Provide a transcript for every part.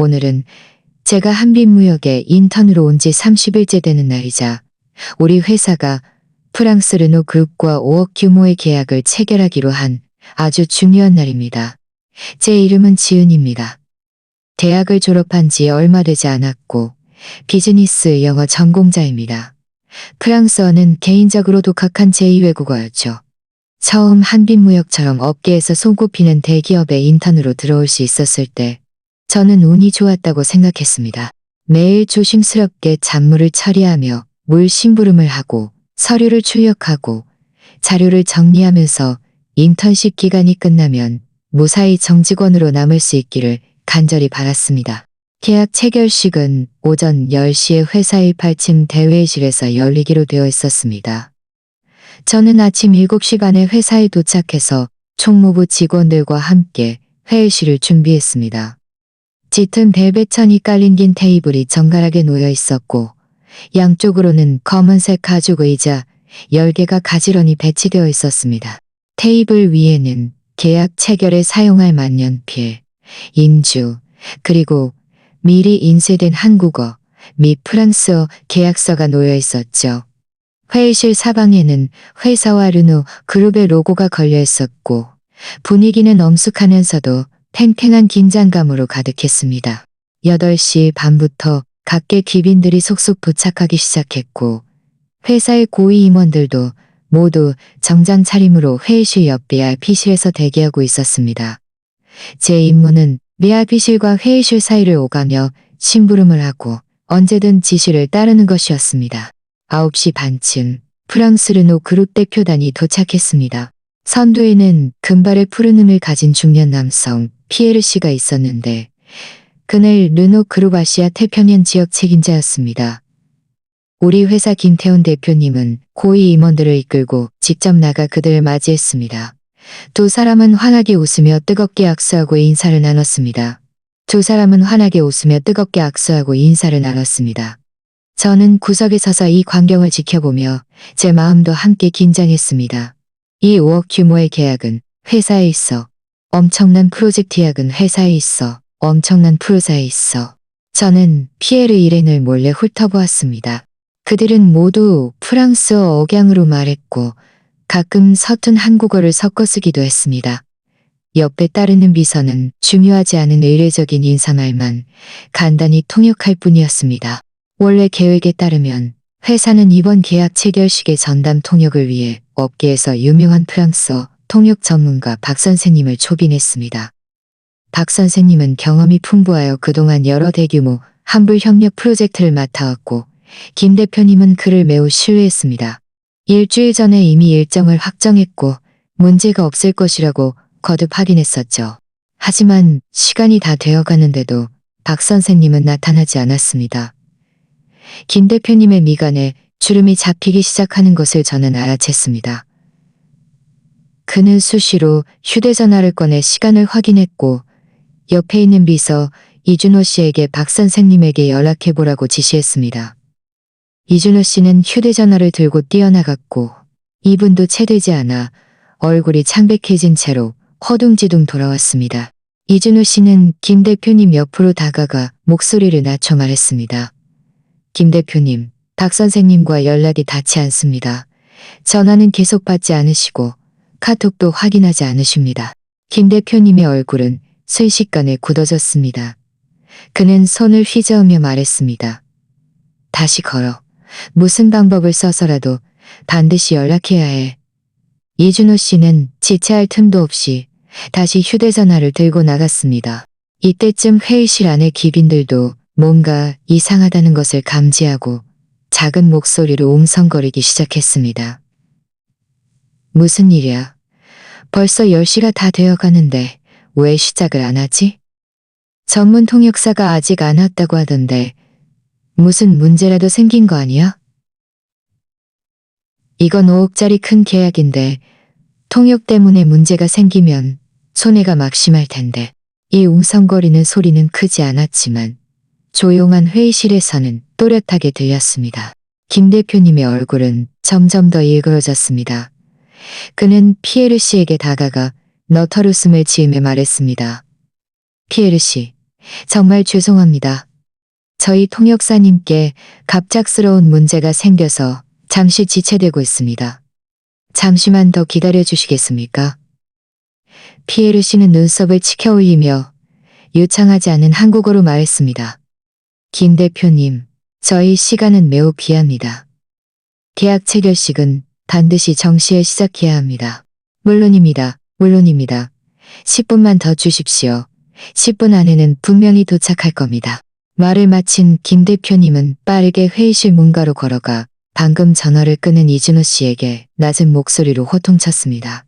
오늘은 제가 한빛무역에 인턴으로 온 지 30일째 되는 날이자 우리 회사가 프랑스 르노 그룹과 5억 규모의 계약을 체결하기로 한 아주 중요한 날입니다. 제 이름은 지은입니다. 대학을 졸업한 지 얼마 되지 않았고 비즈니스 영어 전공자입니다. 프랑스어는 개인적으로 독학한 제2외국어였죠. 처음 한빛무역처럼 업계에서 손꼽히는 대기업에 인턴으로 들어올 수 있었을 때 저는 운이 좋았다고 생각했습니다. 매일 조심스럽게 잡무를 처리하며 물 심부름을 하고 서류를 출력하고 자료를 정리하면서 인턴십 기간이 끝나면 무사히 정직원으로 남을 수 있기를 간절히 바랐습니다. 계약 체결식은 오전 10시에 회사 18층 대회의실에서 열리기로 되어 있었습니다. 저는 아침 7시간에 회사에 도착해서 총무부 직원들과 함께 회의실을 준비했습니다. 짙은 벨벳천이 깔린 긴 테이블이 정갈하게 놓여 있었고 양쪽으로는 검은색 가죽 의자 10개가 가지런히 배치되어 있었습니다. 테이블 위에는 계약 체결에 사용할 만년필, 인주, 그리고 미리 인쇄된 한국어 및 프랑스어 계약서가 놓여 있었죠. 회의실 사방에는 회사와 르노 그룹의 로고가 걸려 있었고 분위기는 엄숙하면서도 팽팽한 긴장감으로 가득했습니다. 8시 반부터 각계 귀빈들이 속속 도착하기 시작했고 회사의 고위 임원들도 모두 정장 차림으로 회의실 옆 BRP실에서 대기하고 있었습니다. 제 임무는 BRP실과 회의실 사이를 오가며 심부름을 하고 언제든 지시를 따르는 것이었습니다. 9시 반쯤 프랑스 르노 그룹 대표단이 도착했습니다. 선두에는 금발의 푸른 음을 가진 중년 남성 피에르 씨가 있었는데 그는 르노 그룹 아시아 태평양 지역 책임자였습니다. 우리 회사 김태훈 대표님은 고위 임원들을 이끌고 직접 나가 그들을 맞이했습니다. 두 사람은 환하게 웃으며 뜨겁게 악수하고 인사를 나눴습니다. 저는 구석에 서서 이 광경을 지켜보며 제 마음도 함께 긴장했습니다. 이 5억 규모의 계약은 회사에 있어. 엄청난 프로젝트 계약은 회사에 있어. 엄청난 프로사에 있어. 저는 피에르 일행을 몰래 훑어보았습니다. 그들은 모두 프랑스어 억양으로 말했고 가끔 서툰 한국어를 섞어 쓰기도 했습니다. 옆에 따르는 비서는 중요하지 않은 의례적인 인사말만 간단히 통역할 뿐이었습니다. 원래 계획에 따르면 회사는 이번 계약 체결식의 전담 통역을 위해 업계에서 유명한 프랑스어 통역 전문가 박 선생님을 초빙했습니다. 박 선생님은 경험이 풍부하여 그동안 여러 대규모 한불 협력 프로젝트를 맡아왔고 김 대표님은 그를 매우 신뢰했습니다. 일주일 전에 이미 일정을 확정했고 문제가 없을 것이라고 거듭 확인했었죠. 하지만 시간이 다 되어가는데도 박 선생님은 나타나지 않았습니다. 김 대표님의 미간에 주름이 잡히기 시작하는 것을 저는 알아챘습니다. 그는 수시로 휴대전화를 꺼내 시간을 확인했고 옆에 있는 비서 이준호 씨에게 박 선생님에게 연락해보라고 지시했습니다. 이준호 씨는 휴대전화를 들고 뛰어나갔고 2분도 채 되지 않아 얼굴이 창백해진 채로 허둥지둥 돌아왔습니다. 이준호 씨는 김 대표님 옆으로 다가가 목소리를 낮춰 말했습니다. 김 대표님, 박 선생님과 연락이 닿지 않습니다. 전화는 계속 받지 않으시고 카톡도 확인하지 않으십니다. 김 대표님의 얼굴은 순식간에 굳어졌습니다. 그는 손을 휘저으며 말했습니다. 다시 걸어. 무슨 방법을 써서라도 반드시 연락해야 해. 이준호 씨는 지체할 틈도 없이 다시 휴대전화를 들고 나갔습니다. 이때쯤 회의실 안의 귀빈들도 뭔가 이상하다는 것을 감지하고 작은 목소리로 웅성거리기 시작했습니다. 무슨 일이야? 벌써 10시가 다 되어가는데 왜 시작을 안 하지? 전문 통역사가 아직 안 왔다고 하던데 무슨 문제라도 생긴 거 아니야? 이건 5억짜리 큰 계약인데 통역 때문에 문제가 생기면 손해가 막심할 텐데. 이 웅성거리는 소리는 크지 않았지만 조용한 회의실에서는 또렷하게 들렸습니다. 김 대표님의 얼굴은 점점 더 일그러졌습니다. 그는 피에르 씨에게 다가가 너털웃음을 지으며 말했습니다. 피에르 씨, 정말 죄송합니다. 저희 통역사님께 갑작스러운 문제가 생겨서 잠시 지체되고 있습니다. 잠시만 더 기다려 주시겠습니까? 피에르 씨는 눈썹을 치켜 올리며 유창하지 않은 한국어로 말했습니다. 김 대표님, 저희 시간은 매우 귀합니다. 계약 체결식은 반드시 정시에 시작해야 합니다. 물론입니다. 물론입니다. 10분만 더 주십시오. 10분 안에는 분명히 도착할 겁니다. 말을 마친 김 대표님은 빠르게 회의실 문가로 걸어가 방금 전화를 끊은 이준호 씨에게 낮은 목소리로 호통쳤습니다.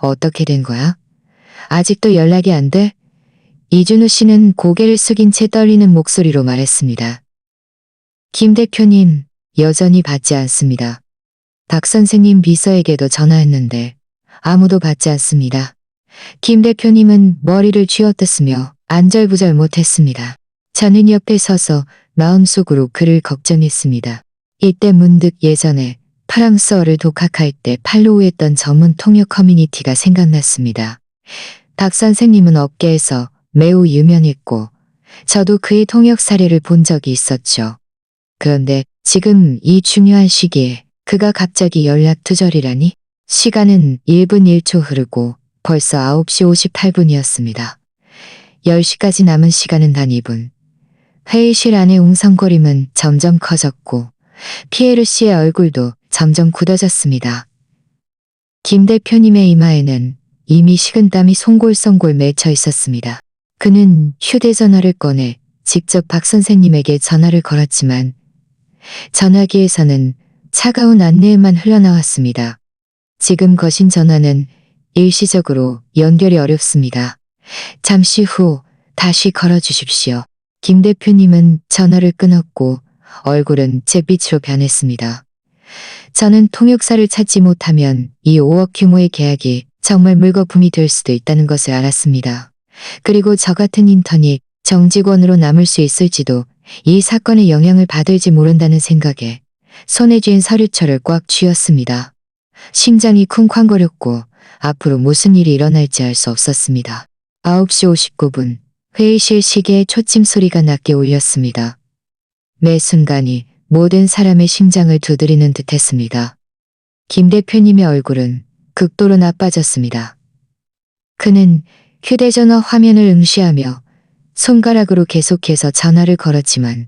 어떻게 된 거야? 아직도 연락이 안 돼? 이준호 씨는 고개를 숙인 채 떨리는 목소리로 말했습니다. 김 대표님, 여전히 받지 않습니다. 박 선생님 비서에게도 전화했는데 아무도 받지 않습니다. 김 대표님은 머리를 쥐어뜯으며 안절부절 못했습니다. 저는 옆에 서서 마음속으로 그를 걱정했습니다. 이때 문득 예전에 프랑스어를 독학할 때 팔로우했던 전문 통역 커뮤니티가 생각났습니다. 박 선생님은 업계에서 매우 유명했고 저도 그의 통역 사례를 본 적이 있었죠. 그런데 지금 이 중요한 시기에 그가 갑자기 연락 두절이라니? 시간은 1분 1초 흐르고 벌써 9시 58분이었습니다. 10시까지 남은 시간은 단 2분. 회의실 안의 웅성거림은 점점 커졌고 피에르 씨의 얼굴도 점점 굳어졌습니다. 김 대표님의 이마에는 이미 식은땀이 송골송골 맺혀 있었습니다. 그는 휴대전화를 꺼내 직접 박 선생님에게 전화를 걸었지만 전화기에서는 차가운 안내음만 흘러나왔습니다. 지금 거신 전화는 일시적으로 연결이 어렵습니다. 잠시 후 다시 걸어주십시오. 김 대표님은 전화를 끊었고 얼굴은 잿빛으로 변했습니다. 저는 통역사를 찾지 못하면 이 5억 규모의 계약이 정말 물거품이 될 수도 있다는 것을 알았습니다. 그리고 저 같은 인턴이 정직원으로 남을 수 있을지도 이 사건의 영향을 받을지 모른다는 생각에 손에 쥔 서류철을 꽉 쥐었습니다. 심장이 쿵쾅거렸고 앞으로 무슨 일이 일어날지 알 수 없었습니다. 9시 59분 회의실 시계에 초침 소리가 낮게 울렸습니다. 매 순간이 모든 사람의 심장을 두드리는 듯했습니다. 김 대표님의 얼굴은 극도로 나빠졌습니다. 그는 휴대전화 화면을 응시하며 손가락으로 계속해서 전화를 걸었지만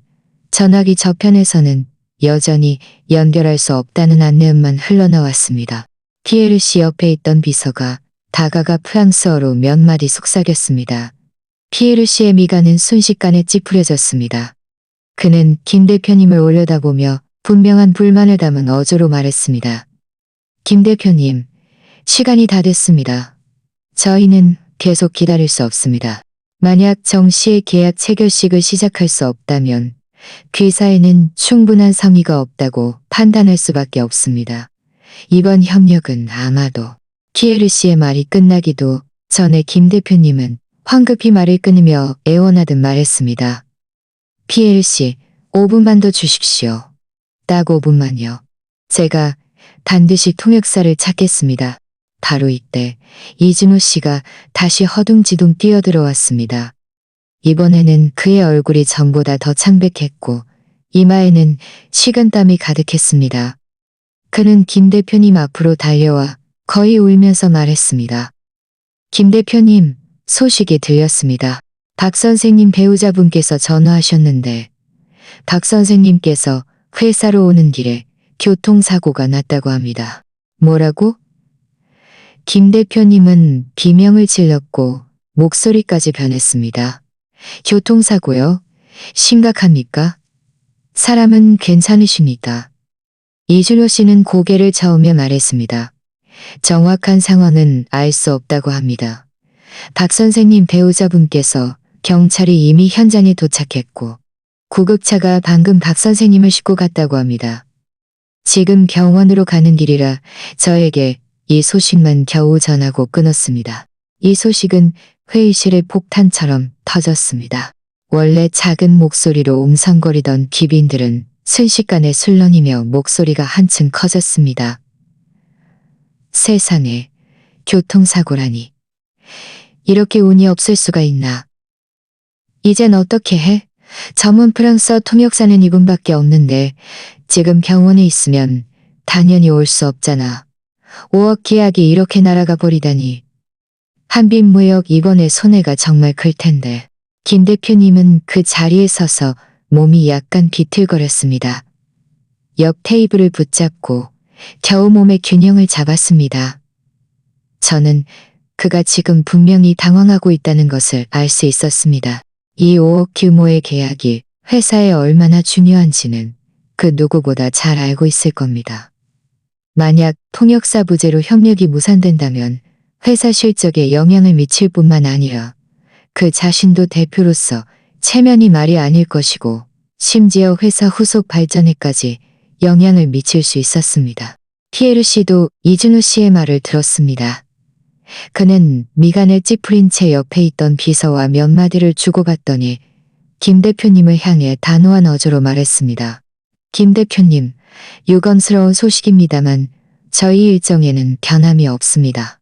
전화기 저편에서는 여전히 연결할 수 없다는 안내음만 흘러나왔습니다. 피에르 씨 옆에 있던 비서가 다가가 프랑스어로 몇 마디 속삭였습니다. 피에르 씨의 미간은 순식간에 찌푸려졌습니다. 그는 김 대표님을 올려다보며 분명한 불만을 담은 어조로 말했습니다. 김 대표님, 시간이 다 됐습니다. 저희는 계속 기다릴 수 없습니다. 만약 정시의 계약 체결식을 시작할 수 없다면 귀사에는 충분한 성의가 없다고 판단할 수밖에 없습니다. 이번 협력은 아마도 피에르 씨의 말이 끝나기도 전에 김 대표님은 황급히 말을 끊으며 애원하듯 말했습니다. 피에르 씨, 5분만 더 주십시오. 딱 5분만요. 제가 반드시 통역사를 찾겠습니다. 바로 이때 이준호 씨가 다시 허둥지둥 뛰어들어왔습니다. 이번에는 그의 얼굴이 전보다 더 창백했고 이마에는 식은땀이 가득했습니다. 그는 김 대표님 앞으로 달려와 거의 울면서 말했습니다. 김 대표님, 소식이 들렸습니다. 박 선생님 배우자분께서 전화하셨는데 박 선생님께서 회사로 오는 길에 교통사고가 났다고 합니다. 뭐라고? 김 대표님은 비명을 질렀고 목소리까지 변했습니다. 교통사고요? 심각합니까? 사람은 괜찮으십니까? 이준호 씨는 고개를 저으며 말했습니다. 정확한 상황은 알 수 없다고 합니다. 박 선생님 배우자분께서 경찰이 이미 현장에 도착했고 구급차가 방금 박 선생님을 싣고 갔다고 합니다. 지금 병원으로 가는 길이라 저에게 이 소식만 겨우 전하고 끊었습니다. 이 소식은 회의실의 폭탄처럼 터졌습니다. 원래 작은 목소리로 웅성거리던 귀빈들은 순식간에 술렁이며 목소리가 한층 커졌습니다. 세상에, 교통사고라니. 이렇게 운이 없을 수가 있나. 이젠 어떻게 해? 전문 프랑스어 통역사는 이분밖에 없는데 지금 병원에 있으면 당연히 올 수 없잖아. 5억 계약이 이렇게 날아가 버리다니. 한빛무역 이번에 손해가 정말 클 텐데. 김 대표님은 그 자리에 서서 몸이 약간 비틀거렸습니다. 옆 테이블을 붙잡고 겨우 몸의 균형을 잡았습니다. 저는 그가 지금 분명히 당황하고 있다는 것을 알 수 있었습니다. 이 5억 규모의 계약이 회사에 얼마나 중요한지는 그 누구보다 잘 알고 있을 겁니다. 만약 통역사 부재로 협력이 무산된다면 회사 실적에 영향을 미칠 뿐만 아니라 그 자신도 대표로서 체면이 말이 아닐 것이고 심지어 회사 후속 발전에까지 영향을 미칠 수 있었습니다. 피에르 씨도 이준우 씨의 말을 들었습니다. 그는 미간을 찌푸린 채 옆에 있던 비서와 몇 마디를 주고받더니 김 대표님을 향해 단호한 어조로 말했습니다. 김 대표님, 유감스러운 소식입니다만 저희 일정에는 변함이 없습니다.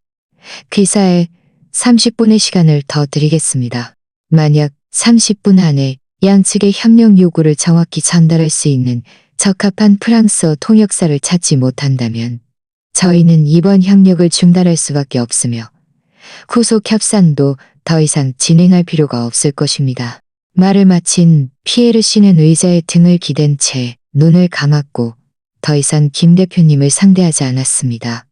귀사에 30분의 시간을 더 드리겠습니다. 만약 30분 안에 양측의 협력 요구를 정확히 전달할 수 있는 적합한 프랑스어 통역사를 찾지 못한다면 저희는 이번 협력을 중단할 수밖에 없으며 후속 협상도 더 이상 진행할 필요가 없을 것입니다. 말을 마친 피에르 씨는 의자에 등을 기댄 채 눈을 감았고 더 이상 김 대표님을 상대하지 않았습니다.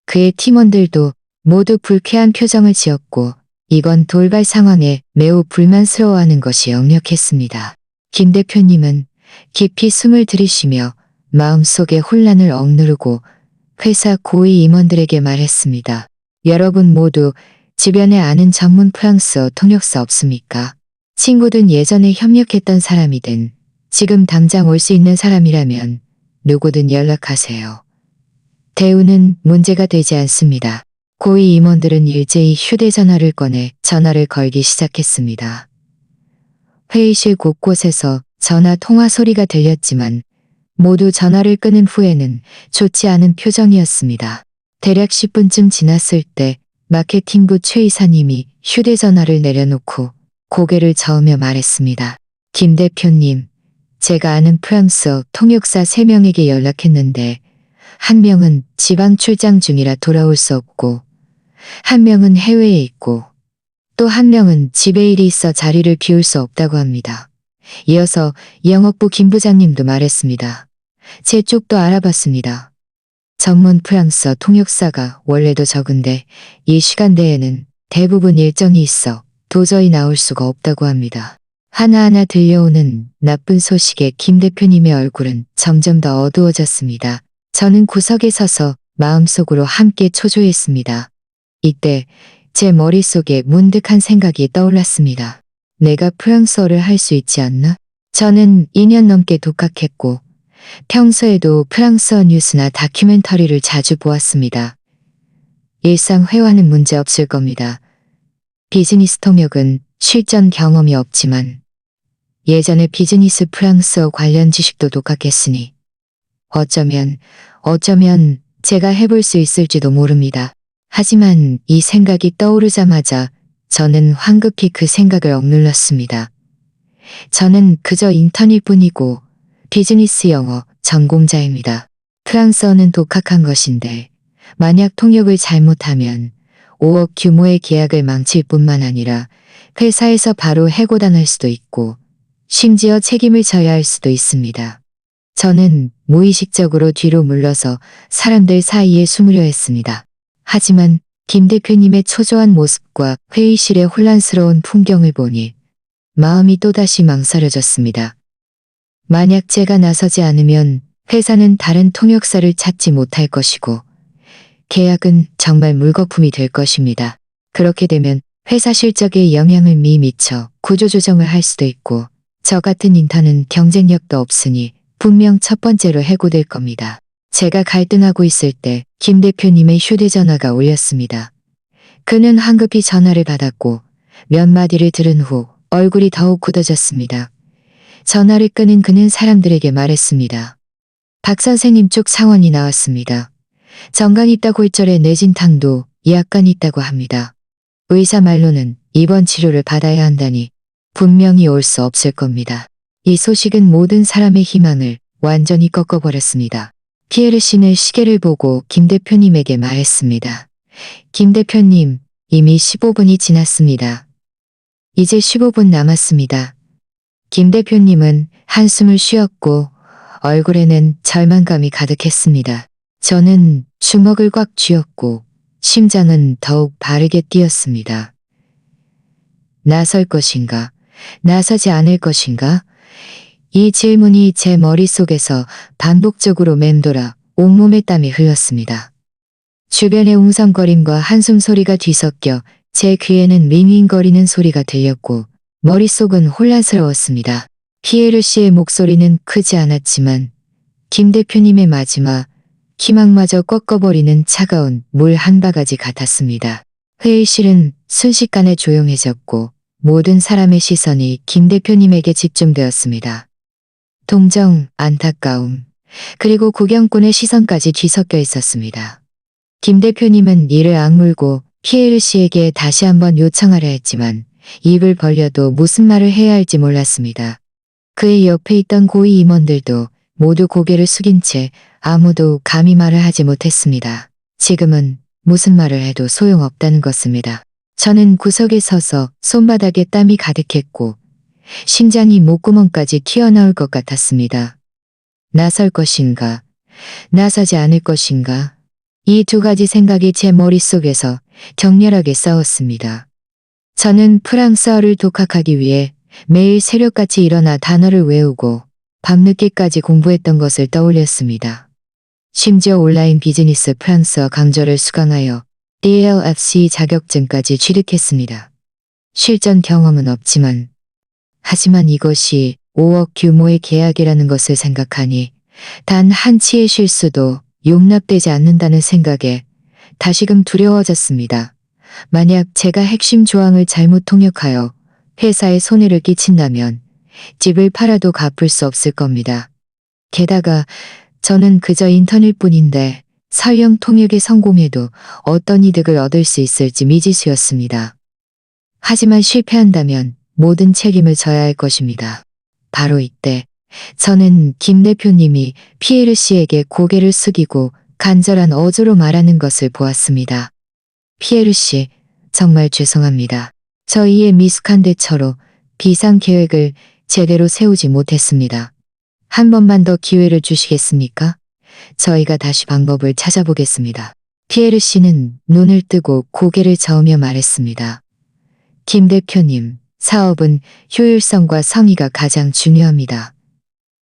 그의 팀원들도 모두 불쾌한 표정을 지었고 이건 돌발 상황에 매우 불만스러워하는 것이 역력했습니다. 김 대표님은 깊이 숨을 들이쉬며 마음속의 혼란을 억누르고 회사 고위 임원들에게 말했습니다. 여러분 모두 주변에 아는 전문 프랑스어 통역사 없습니까? 친구든 예전에 협력했던 사람이든 지금 당장 올 수 있는 사람이라면 누구든 연락하세요. 대우는 문제가 되지 않습니다. 고위 임원들은 일제히 휴대전화를 꺼내 전화를 걸기 시작했습니다. 회의실 곳곳에서 전화 통화 소리가 들렸지만 모두 전화를 끊은 후에는 좋지 않은 표정이었습니다. 대략 10분쯤 지났을 때 마케팅부 최 이사님이 휴대전화를 내려놓고 고개를 저으며 말했습니다. 김 대표님, 제가 아는 프랑스어 통역사 3명에게 연락했는데 한 명은 지방 출장 중이라 돌아올 수 없고 한 명은 해외에 있고 또 한 명은 집에 일이 있어 자리를 비울 수 없다고 합니다. 이어서 영업부 김 부장님도 말했습니다. 제 쪽도 알아봤습니다. 전문 프랑스어 통역사가 원래도 적은데 이 시간대에는 대부분 일정이 있어 도저히 나올 수가 없다고 합니다. 하나하나 들려오는 나쁜 소식에 김 대표님의 얼굴은 점점 더 어두워졌습니다. 저는 구석에 서서 마음속으로 함께 초조했습니다. 이때 제 머릿속에 문득 한 생각이 떠올랐습니다. 내가 프랑스어를 할 수 있지 않나? 저는 2년 넘게 독학했고 평소에도 프랑스어 뉴스나 다큐멘터리를 자주 보았습니다. 일상 회화는 문제 없을 겁니다. 비즈니스 통역은 실전 경험이 없지만 예전에 비즈니스 프랑스어 관련 지식도 독학했으니 어쩌면 제가 해볼 수 있을지도 모릅니다. 하지만 이 생각이 떠오르자마자 저는 황급히 그 생각을 억눌렀습니다. 저는 그저 인턴일 뿐이고 비즈니스 영어 전공자입니다. 프랑스어는 독학한 것인데 만약 통역을 잘못하면 5억 규모의 계약을 망칠 뿐만 아니라 회사에서 바로 해고당할 수도 있고 심지어 책임을 져야 할 수도 있습니다. 저는 무의식적으로 뒤로 물러서 사람들 사이에 숨으려 했습니다. 하지만 김 대표님의 초조한 모습과 회의실의 혼란스러운 풍경을 보니 마음이 또다시 망설여졌습니다. 만약 제가 나서지 않으면 회사는 다른 통역사를 찾지 못할 것이고 계약은 정말 물거품이 될 것입니다. 그렇게 되면 회사 실적에 영향을 미쳐 구조조정을 할 수도 있고 저 같은 인턴은 경쟁력도 없으니 분명 첫 번째로 해고될 겁니다. 제가 갈등하고 있을 때 김 대표님의 휴대전화가 울렸습니다. 그는 황급히 전화를 받았고 몇 마디를 들은 후 얼굴이 더욱 굳어졌습니다. 전화를 끊은 그는 사람들에게 말했습니다. 박 선생님 쪽 상원이 나왔습니다. 정강 있다 골절에 뇌진탕도 약간 있다고 합니다. 의사 말로는 입원 치료를 받아야 한다니 분명히 올 수 없을 겁니다. 이 소식은 모든 사람의 희망을 완전히 꺾어버렸습니다. 피에르 씨는 시계를 보고 김 대표님에게 말했습니다. 김 대표님, 이미 15분이 지났습니다. 이제 15분 남았습니다. 김 대표님은 한숨을 쉬었고 얼굴에는 절망감이 가득했습니다. 저는 주먹을 꽉 쥐었고 심장은 더욱 빠르게 뛰었습니다. 나설 것인가? 나서지 않을 것인가? 이 질문이 제 머릿속에서 반복적으로 맴돌아 온몸에 땀이 흘렀습니다. 주변의 웅성거림과 한숨 소리가 뒤섞여 제 귀에는 윙윙거리는 소리가 들렸고 머릿속은 혼란스러웠습니다. 피에르 씨의 목소리는 크지 않았지만 김 대표님의 마지막 희망마저 꺾어버리는 차가운 물 한 바가지 같았습니다. 회의실은 순식간에 조용해졌고 모든 사람의 시선이 김 대표님에게 집중되었습니다. 동정, 안타까움, 그리고 구경꾼의 시선까지 뒤섞여 있었습니다. 김 대표님은 이를 악물고 피에르 씨에게 다시 한번 요청하려 했지만 입을 벌려도 무슨 말을 해야 할지 몰랐습니다. 그의 옆에 있던 고위 임원들도 모두 고개를 숙인 채 아무도 감히 말을 하지 못했습니다. 지금은 무슨 말을 해도 소용없다는 것입니다. 저는 구석에 서서 손바닥에 땀이 가득했고 심장이 목구멍까지 튀어나올 것 같았습니다. 나설 것인가, 나서지 않을 것인가, 이 두 가지 생각이 제 머릿속에서 격렬하게 싸웠습니다. 저는 프랑스어를 독학하기 위해 매일 새벽같이 일어나 단어를 외우고 밤늦게까지 공부했던 것을 떠올렸습니다. 심지어 온라인 비즈니스 프랑스어 강좌를 수강하여 DLFC 자격증까지 취득했습니다. 실전 경험은 없지만 하지만 이것이 5억 규모의 계약이라는 것을 생각하니 단 한 치의 실수도 용납되지 않는다는 생각에 다시금 두려워졌습니다. 만약 제가 핵심 조항을 잘못 통역하여 회사에 손해를 끼친다면 집을 팔아도 갚을 수 없을 겁니다. 게다가 저는 그저 인턴일 뿐인데 설령 통역에 성공해도 어떤 이득을 얻을 수 있을지 미지수였습니다. 하지만 실패한다면 모든 책임을 져야 할 것입니다. 바로 이때 저는 김 대표님이 피에르 씨에게 고개를 숙이고 간절한 어조로 말하는 것을 보았습니다. 피에르 씨, 정말 죄송합니다. 저희의 미숙한 대처로 비상 계획을 제대로 세우지 못했습니다. 한 번만 더 기회를 주시겠습니까? 저희가 다시 방법을 찾아보겠습니다. 피에르 씨는 눈을 뜨고 고개를 저으며 말했습니다. 김 대표님, 사업은 효율성과 성의가 가장 중요합니다.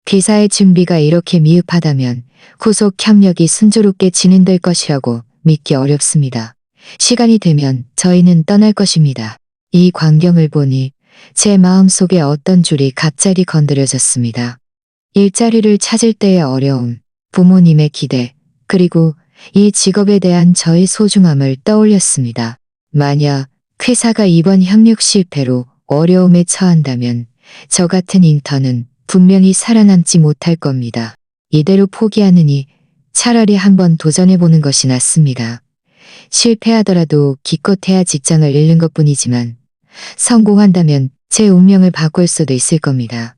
비사의 준비가 이렇게 미흡하다면 후속 협력이 순조롭게 진행될 것이라고 믿기 어렵습니다. 시간이 되면 저희는 떠날 것입니다. 이 광경을 보니 제 마음속에 어떤 줄이 갑자기 건드려졌습니다. 일자리를 찾을 때의 어려움, 부모님의 기대, 그리고 이 직업에 대한 저의 소중함을 떠올렸습니다. 만약 회사가 이번 협력 실패로 어려움에 처한다면 저 같은 인턴은 분명히 살아남지 못할 겁니다. 이대로 포기하느니 차라리 한번 도전해보는 것이 낫습니다. 실패하더라도 기껏해야 직장을 잃는 것뿐이지만 성공한다면 제 운명을 바꿀 수도 있을 겁니다.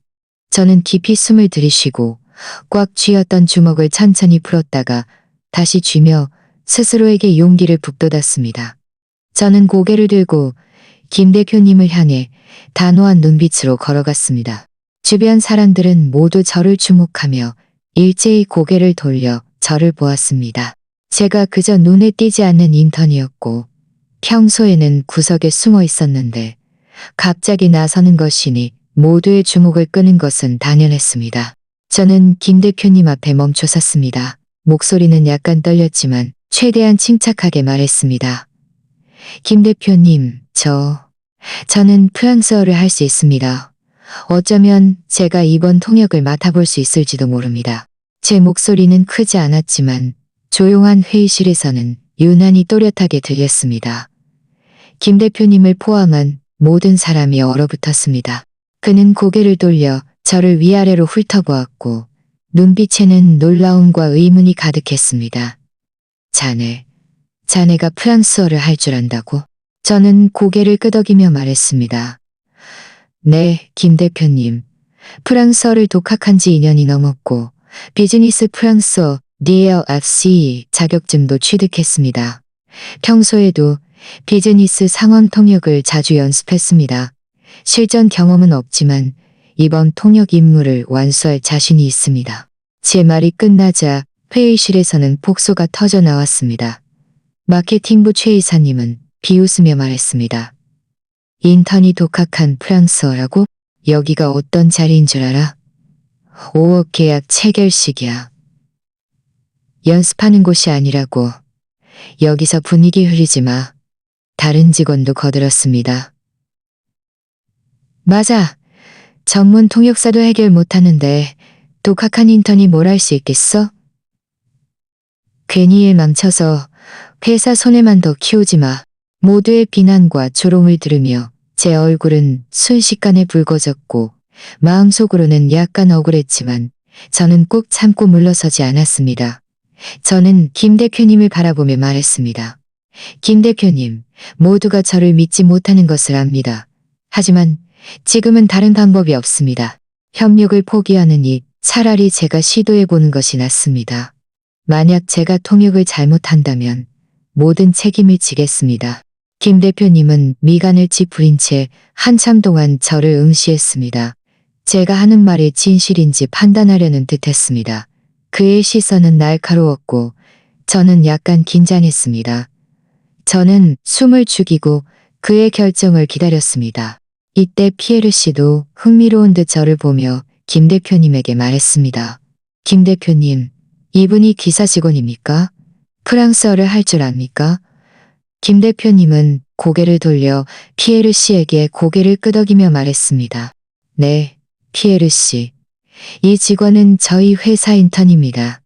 저는 깊이 숨을 들이쉬고 꽉 쥐었던 주먹을 천천히 풀었다가 다시 쥐며 스스로에게 용기를 북돋았습니다. 저는 고개를 들고 김 대표님을 향해 단호한 눈빛으로 걸어갔습니다. 주변 사람들은 모두 저를 주목하며 일제히 고개를 돌려 저를 보았습니다. 제가 그저 눈에 띄지 않는 인턴이었고 평소에는 구석에 숨어 있었는데 갑자기 나서는 것이니 모두의 주목을 끄는 것은 당연했습니다. 저는 김 대표님 앞에 멈춰 섰습니다. 목소리는 약간 떨렸지만 최대한 침착하게 말했습니다. 김 대표님, 저는 프랑스어를 할 수 있습니다. 어쩌면 제가 이번 통역을 맡아볼 수 있을지도 모릅니다. 제 목소리는 크지 않았지만 조용한 회의실에서는 유난히 또렷하게 들렸습니다. 김 대표님을 포함한 모든 사람이 얼어붙었습니다. 그는 고개를 돌려 저를 위아래로 훑어보았고 눈빛에는 놀라움과 의문이 가득했습니다. 자네가 프랑스어를 할 줄 안다고? 저는 고개를 끄덕이며 말했습니다. 네, 김 대표님. 프랑스어를 독학한 지 2년이 넘었고 비즈니스 프랑스어 DLFC 자격증도 취득했습니다. 평소에도 비즈니스 상원 통역을 자주 연습했습니다. 실전 경험은 없지만 이번 통역 임무를 완수할 자신이 있습니다. 제 말이 끝나자 회의실에서는 폭소가 터져 나왔습니다. 마케팅부 최 이사님은 비웃으며 말했습니다. 인턴이 독학한 프랑스어라고? 여기가 어떤 자리인 줄 알아? 5억 계약 체결식이야. 연습하는 곳이 아니라고. 여기서 분위기 흐리지 마. 다른 직원도 거들었습니다. 맞아. 전문 통역사도 해결 못하는데 독학한 인턴이 뭘 할 수 있겠어? 괜히 일 망쳐서 회사 손해만 더 키우지 마. 모두의 비난과 조롱을 들으며 제 얼굴은 순식간에 붉어졌고 마음속으로는 약간 억울했지만 저는 꾹 참고 물러서지 않았습니다. 저는 김 대표님을 바라보며 말했습니다. 김 대표님, 모두가 저를 믿지 못하는 것을 압니다. 하지만 지금은 다른 방법이 없습니다. 협력을 포기하느니 차라리 제가 시도해보는 것이 낫습니다. 만약 제가 통역을 잘못한다면 모든 책임을 지겠습니다. 김 대표님은 미간을 찌푸린 채 한참 동안 저를 응시했습니다. 제가 하는 말이 진실인지 판단하려는 듯했습니다. 그의 시선은 날카로웠고 저는 약간 긴장했습니다. 저는 숨을 죽이고 그의 결정을 기다렸습니다. 이때 피에르 씨도 흥미로운 듯 저를 보며 김 대표님에게 말했습니다. 김 대표님, 이분이 기사 직원입니까? 프랑스어를 할 줄 압니까? 김 대표님은 고개를 돌려 피에르 씨에게 고개를 끄덕이며 말했습니다. 네, 피에르 씨. 이 직원은 저희 회사 인턴입니다.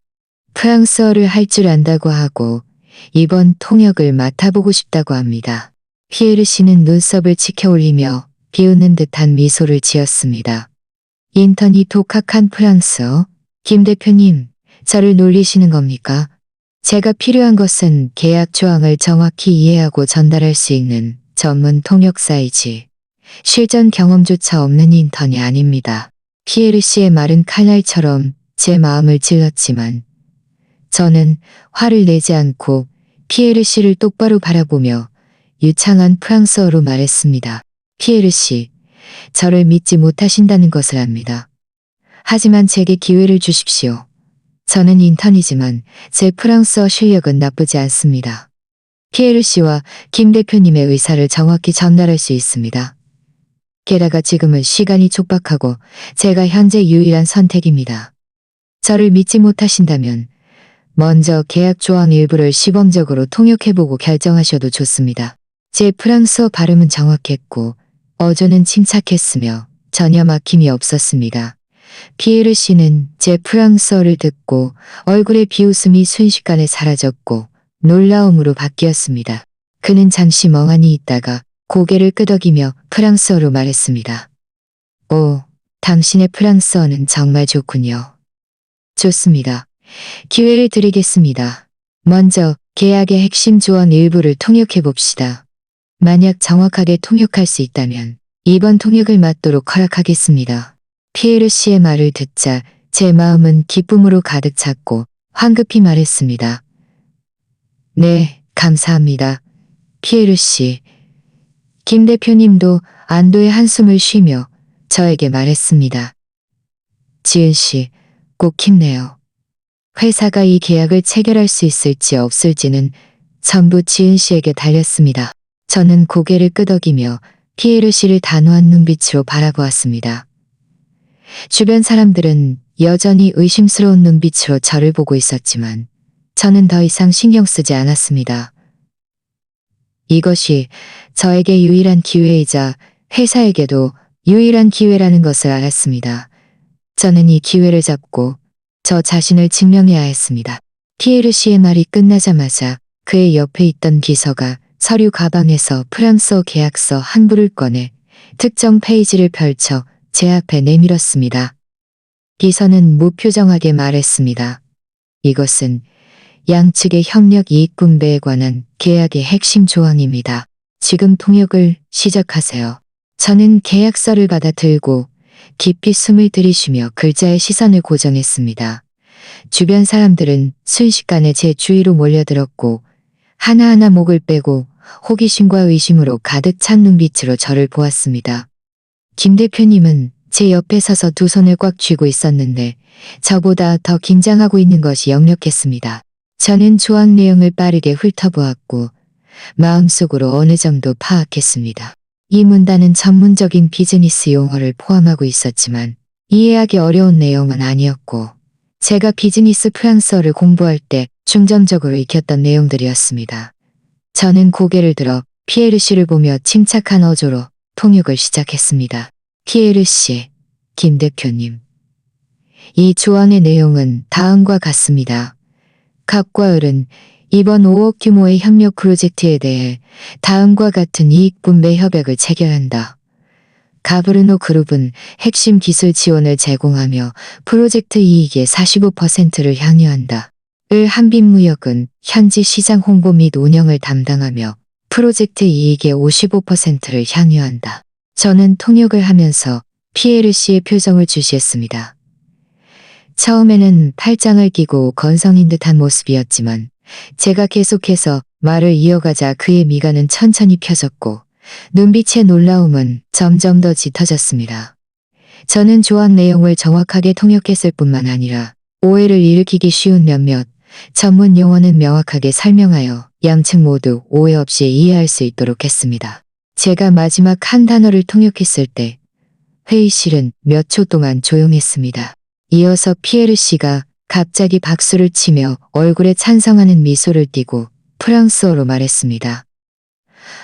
프랑스어를 할 줄 안다고 하고 이번 통역을 맡아보고 싶다고 합니다. 피에르 씨는 눈썹을 치켜 올리며 비웃는 듯한 미소를 지었습니다. 인턴이 독학한 프랑스어? 김 대표님, 저를 놀리시는 겁니까? 제가 필요한 것은 계약 조항을 정확히 이해하고 전달할 수 있는 전문 통역사이지 실전 경험조차 없는 인턴이 아닙니다. 피에르 씨의 말은 칼날처럼 제 마음을 찔렀지만 저는 화를 내지 않고 피에르 씨를 똑바로 바라보며 유창한 프랑스어로 말했습니다. 피에르 씨, 저를 믿지 못하신다는 것을 압니다. 하지만 제게 기회를 주십시오. 저는 인턴이지만 제 프랑스어 실력은 나쁘지 않습니다. 피에르 씨와 김 대표님의 의사를 정확히 전달할 수 있습니다. 게다가 지금은 시간이 촉박하고 제가 현재 유일한 선택입니다. 저를 믿지 못하신다면 먼저 계약 조항 일부를 시범적으로 통역해보고 결정하셔도 좋습니다. 제 프랑스어 발음은 정확했고 어조는 침착했으며 전혀 막힘이 없었습니다. 피에르 씨는 제 프랑스어를 듣고 얼굴의 비웃음이 순식간에 사라졌고 놀라움으로 바뀌었습니다. 그는 잠시 멍하니 있다가 고개를 끄덕이며 프랑스어로 말했습니다. 오, 당신의 프랑스어는 정말 좋군요. 좋습니다. 기회를 드리겠습니다. 먼저 계약의 핵심 조언 일부를 통역해 봅시다. 만약 정확하게 통역할 수 있다면 이번 통역을 맡도록 허락하겠습니다. 피에르 씨의 말을 듣자 제 마음은 기쁨으로 가득 찼고 황급히 말했습니다. 네, 감사합니다. 피에르 씨. 김 대표님도 안도의 한숨을 쉬며 저에게 말했습니다. 지은 씨, 꼭 힘내요. 회사가 이 계약을 체결할 수 있을지 없을지는 전부 지은 씨에게 달렸습니다. 저는 고개를 끄덕이며 피에르 씨를 단호한 눈빛으로 바라보았습니다. 주변 사람들은 여전히 의심스러운 눈빛으로 저를 보고 있었지만 저는 더 이상 신경 쓰지 않았습니다. 이것이 저에게 유일한 기회이자 회사에게도 유일한 기회라는 것을 알았습니다. 저는 이 기회를 잡고 저 자신을 증명해야 했습니다. 피에르 씨의 말이 끝나자마자 그의 옆에 있던 비서가 서류 가방에서 프랑스어 계약서 한 부를 꺼내 특정 페이지를 펼쳐 제 앞에 내밀었습니다. 비서는 무표정하게 말했습니다. 이것은 양측의 협력 이익 분배에 관한 계약의 핵심 조항입니다. 지금 통역을 시작하세요. 저는 계약서를 받아 들고 깊이 숨을 들이쉬며 글자의 시선을 고정했습니다. 주변 사람들은 순식간에 제 주위로 몰려들었고 하나하나 목을 빼고 호기심과 의심으로 가득 찬 눈빛으로 저를 보았습니다. 김 대표님은 제 옆에 서서 두 손을 꽉 쥐고 있었는데 저보다 더 긴장하고 있는 것이 역력했습니다. 저는 조항 내용을 빠르게 훑어보았고 마음속으로 어느 정도 파악했습니다. 이 문단은 전문적인 비즈니스 용어를 포함하고 있었지만 이해하기 어려운 내용은 아니었고 제가 비즈니스 프랑스어를 공부할 때 중점적으로 익혔던 내용들이었습니다. 저는 고개를 들어 피에르 씨를 보며 침착한 어조로 통역을 시작했습니다. 피에르 씨, 김 대표님. 이 조항의 내용은 다음과 같습니다. 갑과 을은 이번 5억 규모의 협력 프로젝트에 대해 다음과 같은 이익 분배 협약을 체결 한다. 가브르노 그룹은 핵심 기술 지원을 제공하며 프로젝트 이익의 45%를 향유한다. 을 한빛무역은 현지 시장 홍보 및 운영을 담당하며 프로젝트 이익의 55%를 향유한다. 저는 통역을 하면서 피에르 씨의 표정을 주시했습니다. 처음에는 팔짱을 끼고 건성인 듯한 모습이었지만 제가 계속해서 말을 이어가자 그의 미간은 천천히 펴졌고 눈빛의 놀라움은 점점 더 짙어졌습니다. 저는 조항 내용을 정확하게 통역했을 뿐만 아니라 오해를 일으키기 쉬운 몇몇 전문 용어는 명확하게 설명하여 양측 모두 오해 없이 이해할 수 있도록 했습니다. 제가 마지막 한 단어를 통역했을 때 회의실은 몇 초 동안 조용했습니다. 이어서 피에르 씨가 갑자기 박수를 치며 얼굴에 찬성하는 미소를 띠고 프랑스어로 말했습니다.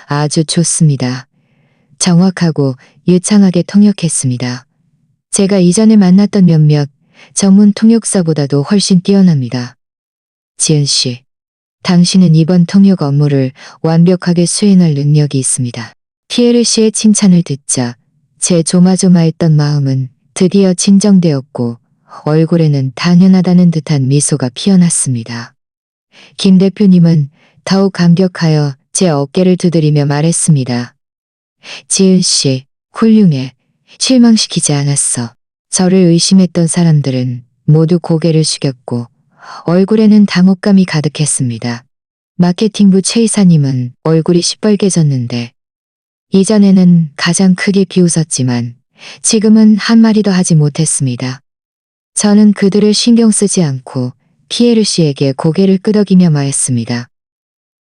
아주 좋습니다. 정확하고 유창하게 통역했습니다. 제가 이전에 만났던 몇몇 전문 통역사보다도 훨씬 뛰어납니다. 지은 씨, 당신은 이번 통역 업무를 완벽하게 수행할 능력이 있습니다. 피에르 씨의 칭찬을 듣자 제 조마조마했던 마음은 드디어 진정되었고 얼굴에는 당연하다는 듯한 미소가 피어났습니다. 김 대표님은 더욱 감격하여 제 어깨를 두드리며 말했습니다. 지은 씨, 훌륭해. 실망시키지 않았어. 저를 의심했던 사람들은 모두 고개를 숙였고 얼굴에는 당혹감이 가득했습니다. 마케팅부 최 이사님은 얼굴이 시뻘개졌는데 이전에는 가장 크게 비웃었지만 지금은 한마디도 하지 못했습니다. 저는 그들을 신경 쓰지 않고 피에르 씨에게 고개를 끄덕이며 말했습니다.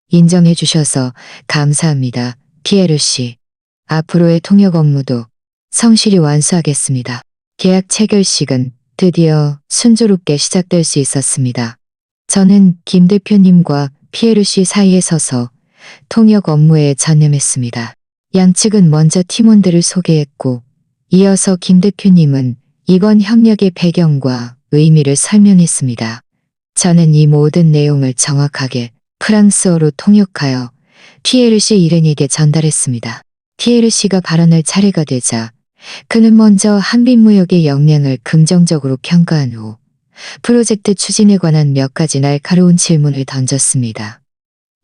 인정해 주셔서 감사합니다. 피에르 씨. 앞으로의 통역 업무도 성실히 완수하겠습니다. 계약 체결식은 드디어 순조롭게 시작될 수 있었습니다. 저는 김 대표님과 피에르 씨 사이에 서서 통역 업무에 전념했습니다. 양측은 먼저 팀원들을 소개했고 이어서 김 대표님은 이번 협력의 배경과 의미를 설명했습니다. 저는 이 모든 내용을 정확하게 프랑스어로 통역하여 피에르 씨 일행에게 전달했습니다. 피에르 씨가 발언할 차례가 되자 그는 먼저 한빛무역의 역량을 긍정적으로 평가한 후 프로젝트 추진에 관한 몇 가지 날카로운 질문을 던졌습니다.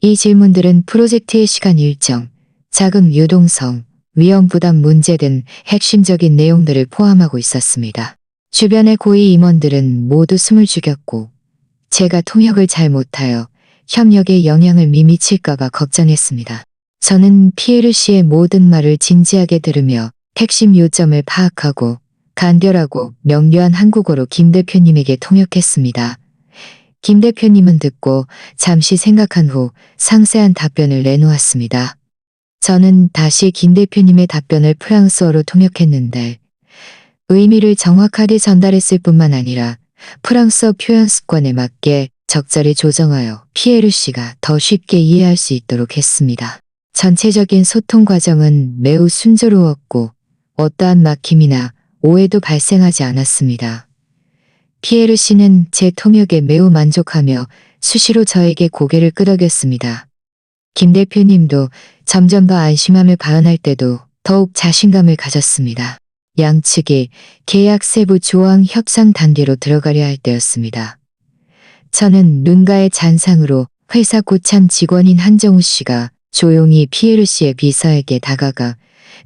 이 질문들은 프로젝트의 시간 일정, 자금 유동성, 위험 부담 문제 등 핵심적인 내용들을 포함하고 있었습니다. 주변의 고위 임원들은 모두 숨을 죽였고 제가 통역을 잘 못하여 협력에 영향을 미칠까봐 걱정했습니다. 저는 피에르 씨의 모든 말을 진지하게 들으며 핵심 요점을 파악하고 간결하고 명료한 한국어로 김 대표님에게 통역했습니다. 김 대표님은 듣고 잠시 생각한 후 상세한 답변을 내놓았습니다. 저는 다시 김 대표님의 답변을 프랑스어로 통역했는데 의미를 정확하게 전달했을 뿐만 아니라 프랑스어 표현 습관에 맞게 적절히 조정하여 피에르 씨가 더 쉽게 이해할 수 있도록 했습니다. 전체적인 소통 과정은 매우 순조로웠고 어떠한 막힘이나 오해도 발생하지 않았습니다. 피에르 씨는 제 통역에 매우 만족하며 수시로 저에게 고개를 끄덕였습니다. 김 대표님도 점점 더 안심함을 발언할 때도 더욱 자신감을 가졌습니다. 양측이 계약 세부 조항 협상 단계로 들어가려 할 때였습니다. 저는 눈가의 잔상으로 회사 고참 직원인 한정우 씨가 조용히 피에르 씨의 비서에게 다가가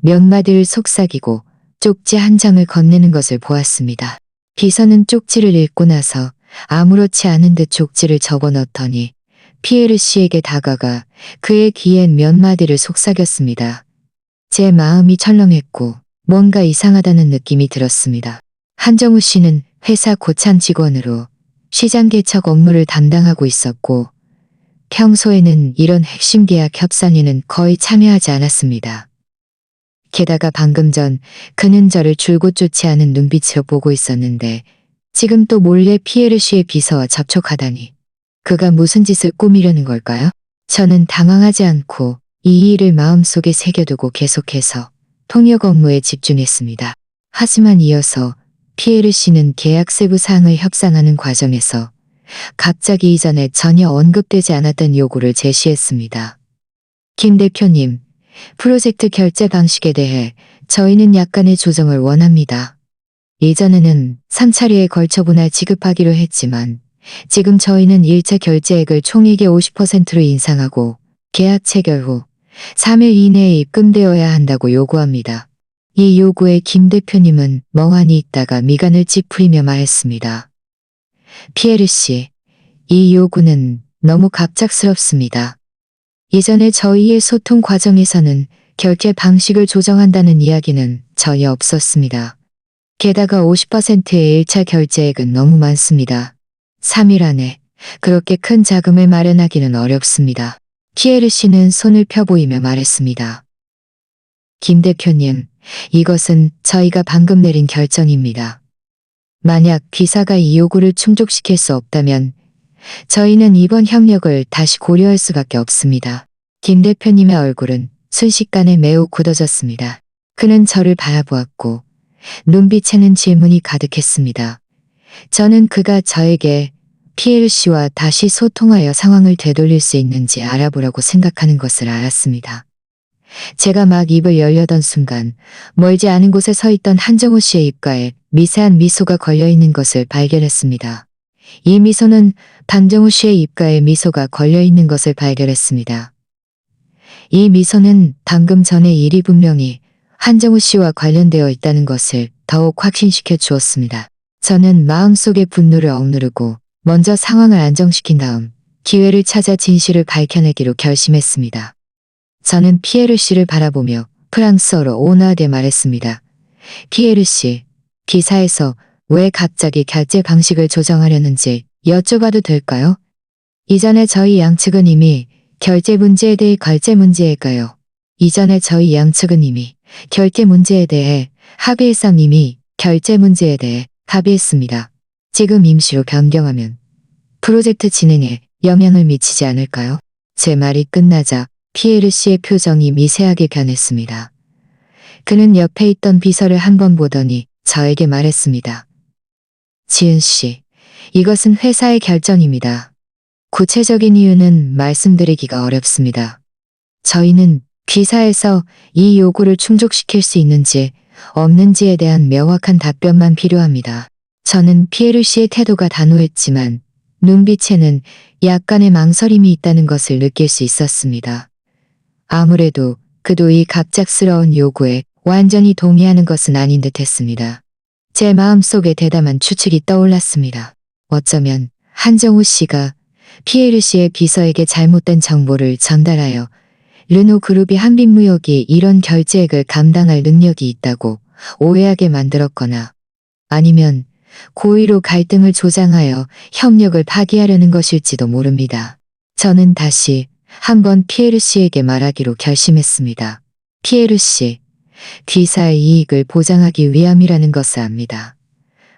몇 마디를 속삭이고 쪽지 한 장을 건네는 것을 보았습니다. 비서는 쪽지를 읽고 나서 아무렇지 않은 듯 쪽지를 접어 넣더니 피에르 씨에게 다가가 그의 귀엔 몇 마디를 속삭였습니다. 제 마음이 철렁했고 뭔가 이상하다는 느낌이 들었습니다. 한정우 씨는 회사 고참 직원으로 시장 개척 업무를 담당하고 있었고 평소에는 이런 핵심 계약 협상에는 거의 참여하지 않았습니다. 게다가 방금 전 그는 저를 줄곧 좋지 않은 눈빛으로 보고 있었는데 지금 또 몰래 피에르 씨의 비서와 접촉하다니 그가 무슨 짓을 꾸미려는 걸까요? 저는 당황하지 않고 이 일을 마음속에 새겨두고 계속해서 통역 업무에 집중했습니다. 하지만 이어서 피에르 씨는 계약 세부 사항을 협상하는 과정에서 갑자기 이전에 전혀 언급되지 않았던 요구를 제시했습니다. 김 대표님, 프로젝트 결제 방식에 대해 저희는 약간의 조정을 원합니다. 예전에는 3차례에 걸쳐 분할 지급하기로 했지만 지금 저희는 1차 결제액을 총액의 50%로 인상하고 계약 체결 후 3일 이내에 입금되어야 한다고 요구합니다. 이 요구에 김 대표님은 멍하니 있다가 미간을 찌푸리며 말했습니다. 피에르 씨, 이 요구는 너무 갑작스럽습니다. 예전에 저희의 소통 과정에서는 결제 방식을 조정한다는 이야기는 전혀 없었습니다. 게다가 50%의 1차 결제액은 너무 많습니다. 3일 안에 그렇게 큰 자금을 마련하기는 어렵습니다. 피에르 씨는 손을 펴보이며 말했습니다. 김 대표님, 이것은 저희가 방금 내린 결정입니다. 만약 귀사가 이 요구를 충족시킬 수 없다면 저희는 이번 협력을 다시 고려할 수밖에 없습니다. 김 대표님의 얼굴은 순식간에 매우 굳어졌습니다. 그는 저를 바라보았고 눈빛에는 질문이 가득했습니다. 저는 그가 저에게 피에르 씨와 다시 소통하여 상황을 되돌릴 수 있는지 알아보라고 생각하는 것을 알았습니다. 제가 막 입을 열려던 순간 멀지 않은 곳에 서 있던 한정우 씨의 입가에 미세한 미소가 걸려있는 것을 발견했습니다. 이 미소는 방정우 씨의 입가에 미소가 걸려있는 것을 발견했습니다. 이 미소는 방금 전의 일이 분명히 한정우 씨와 관련되어 있다는 것을 더욱 확신시켜 주었습니다. 저는 마음속의 분노를 억누르고 먼저 상황을 안정시킨 다음 기회를 찾아 진실을 밝혀내기로 결심했습니다. 저는 피에르 씨를 바라보며 프랑스어로 온화하게 말했습니다. 피에르 씨, 기사에서 왜 갑자기 결제 방식을 조정하려는지 여쭤봐도 될까요? 이전에 저희 양측은 이미 결제 문제에 대해 결제 문제에 대해 합의했상 이미 결제 문제에 대해 합의했습니다. 지금 임시로 변경하면 프로젝트 진행에 영향을 미치지 않을까요? 제 말이 끝나자 피에르 씨의 표정이 미세하게 변했습니다. 그는 옆에 있던 비서를 한번 보더니 저에게 말했습니다. 지은 씨, 이것은 회사의 결정입니다. 구체적인 이유는 말씀드리기가 어렵습니다. 저희는 귀사에서 이 요구를 충족시킬 수 있는지 없는지에 대한 명확한 답변만 필요합니다. 저는 피에르 씨의 태도가 단호했지만 눈빛에는 약간의 망설임이 있다는 것을 느낄 수 있었습니다. 아무래도 그도 이 갑작스러운 요구에 완전히 동의하는 것은 아닌 듯 했습니다. 제 마음속에 대담한 추측이 떠올랐습니다. 어쩌면 한정우 씨가 피에르 씨의 비서에게 잘못된 정보를 전달하여 르노 그룹이 한빛무역이 이런 결제액을 감당할 능력이 있다고 오해하게 만들었거나 아니면 고의로 갈등을 조장하여 협력을 파기하려는 것일지도 모릅니다. 저는 다시 한번 피에르 씨에게 말하기로 결심했습니다. 피에르 씨, 귀사의 이익을 보장하기 위함이라는 것을 압니다.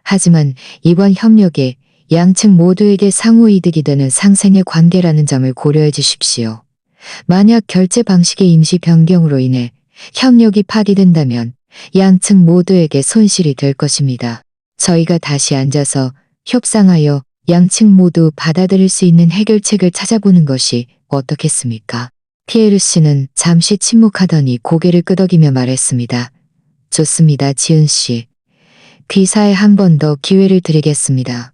하지만 이번 협력에 양측 모두에게 상호이득이 되는 상생의 관계라는 점을 고려해 주십시오. 만약 결제 방식의 임시 변경으로 인해 협력이 파기된다면 양측 모두에게 손실이 될 것입니다. 저희가 다시 앉아서 협상하여 양측 모두 받아들일 수 있는 해결책을 찾아보는 것이 어떻겠습니까? 피에르 씨는 잠시 침묵하더니 고개를 끄덕이며 말했습니다. 좋습니다, 지은 씨. 귀사에 한 번 더 기회를 드리겠습니다.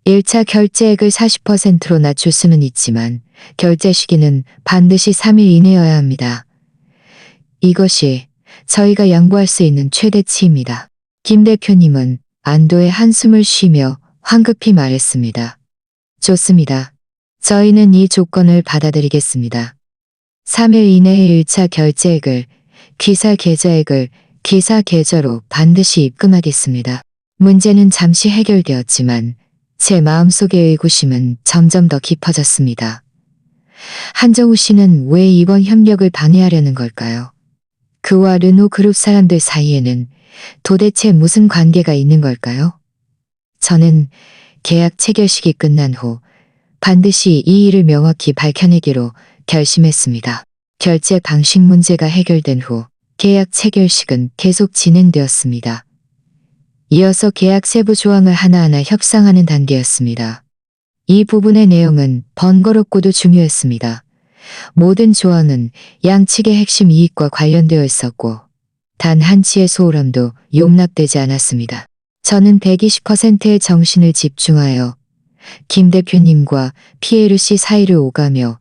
1차 결제액을 40%로 낮출 수는 있지만 결제 시기는 반드시 3일 이내여야 합니다. 이것이 저희가 양보할 수 있는 최대치입니다. 김 대표님은 안도의 한숨을 쉬며 황급히 말했습니다. 좋습니다. 저희는 이 조건을 받아들이겠습니다. 3일 이내에 1차 결제액을 기사 계좌액을 기사 계좌로 반드시 입금하겠습니다. 문제는 잠시 해결되었지만 제 마음속의 의구심은 점점 더 깊어졌습니다. 한정우 씨는 왜 이번 협력을 방해하려는 걸까요? 그와 르노 그룹 사람들 사이에는 도대체 무슨 관계가 있는 걸까요? 저는 계약 체결식이 끝난 후 반드시 이 일을 명확히 밝혀내기로 결심했습니다. 결제 방식 문제가 해결된 후 계약 체결식은 계속 진행되었습니다. 이어서 계약 세부 조항을 하나하나 협상하는 단계였습니다. 이 부분의 내용은 번거롭고도 중요했습니다. 모든 조항은 양측의 핵심 이익과 관련되어 있었고 단 한치의 소홀함도 용납되지 않았습니다. 저는 120%의 정신을 집중하여 김 대표님과 피에르 씨 사이를 오가며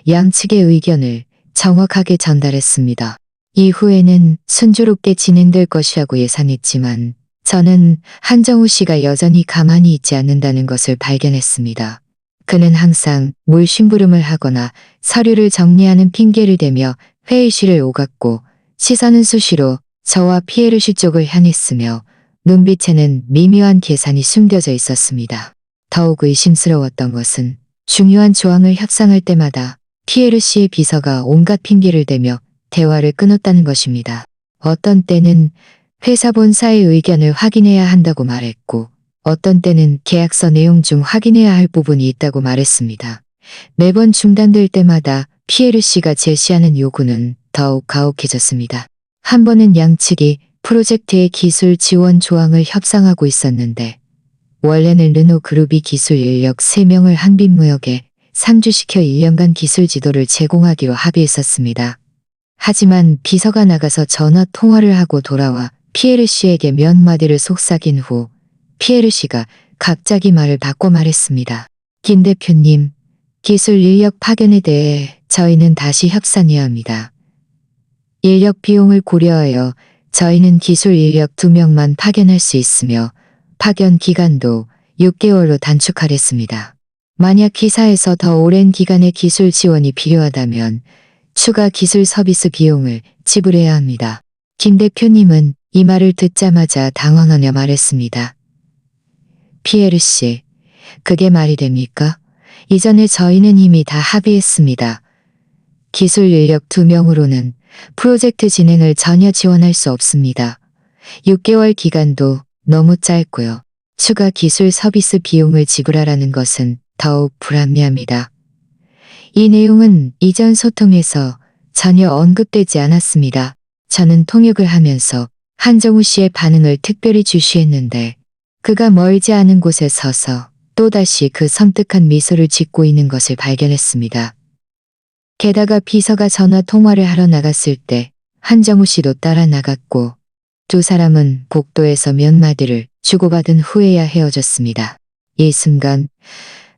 양측의 의견을 정확하게 전달했습니다. 이후에는 순조롭게 진행될 것이라고 예상했지만 저는 한정우 씨가 여전히 가만히 있지 않는다는 것을 발견했습니다. 그는 항상 물심부름을 하거나 서류를 정리하는 핑계를 대며 회의실을 오갔고 시선은 수시로 저와 피에르 씨 쪽을 향했으며 눈빛에는 미묘한 계산이 숨겨져 있었습니다. 더욱 의심스러웠던 것은 중요한 조항을 협상할 때마다 피에르 씨의 비서가 온갖 핑계를 대며 대화를 끊었다는 것입니다. 어떤 때는 회사 본사의 의견을 확인해야 한다고 말했고 어떤 때는 계약서 내용 중 확인해야 할 부분이 있다고 말했습니다. 매번 중단될 때마다 피에르 씨가 제시하는 요구는 더욱 가혹해졌습니다. 한 번은 양측이 프로젝트의 기술 지원 조항을 협상하고 있었는데 원래는 르노 그룹이 기술 인력 3명을 한빛무역에 상주시켜 1년간 기술 지도를 제공하기로 합의했었습니다. 하지만 비서가 나가서 전화 통화를 하고 돌아와 피에르 씨에게 몇 마디를 속삭인 후 피에르 씨가 갑자기 말을 바꿔 말했습니다. 김 대표님, 기술 인력 파견에 대해 저희는 다시 협상해야 합니다. 인력 비용을 고려하여 저희는 기술 인력 2명만 파견할 수 있으며 파견 기간도 6개월로 단축하랬습니다. 만약 기사에서 더 오랜 기간의 기술 지원이 필요하다면 추가 기술 서비스 비용을 지불해야 합니다. 김 대표님은 이 말을 듣자마자 당황하며 말했습니다. 피에르 씨, 그게 말이 됩니까? 이전에 저희는 이미 다 합의했습니다. 기술 인력 2명으로는 프로젝트 진행을 전혀 지원할 수 없습니다. 6개월 기간도 너무 짧고요. 추가 기술 서비스 비용을 지불하라는 것은 더욱 불합리합니다. 이 내용은 이전 소통에서 전혀 언급되지 않았습니다. 저는 통역을 하면서 한정우 씨의 반응을 특별히 주시했는데 그가 멀지 않은 곳에 서서 또다시 그 섬뜩한 미소를 짓고 있는 것을 발견했습니다. 게다가 비서가 전화 통화를 하러 나갔을 때 한정우 씨도 따라 나갔고 두 사람은 복도에서 몇 마디를 주고받은 후에야 헤어졌습니다. 이 순간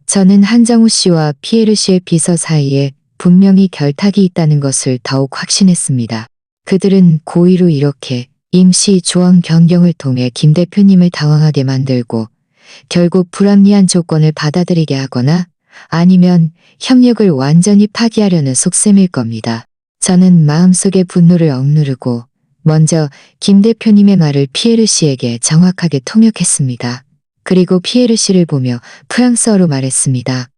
저는 한정우 씨와 피에르 씨의 비서 사이에 분명히 결탁이 있다는 것을 더욱 확신했습니다. 그들은 고의로 이렇게 임시 조항 변경을 통해 김 대표님을 당황하게 만들고 결국 불합리한 조건을 받아들이게 하거나 아니면 협력을 완전히 파기하려는 속셈일 겁니다. 저는 마음속의 분노를 억누르고 먼저 김 대표님의 말을 피에르 씨에게 정확하게 통역했습니다. 그리고 피에르 씨를 보며 프랑스어로 말했습니다.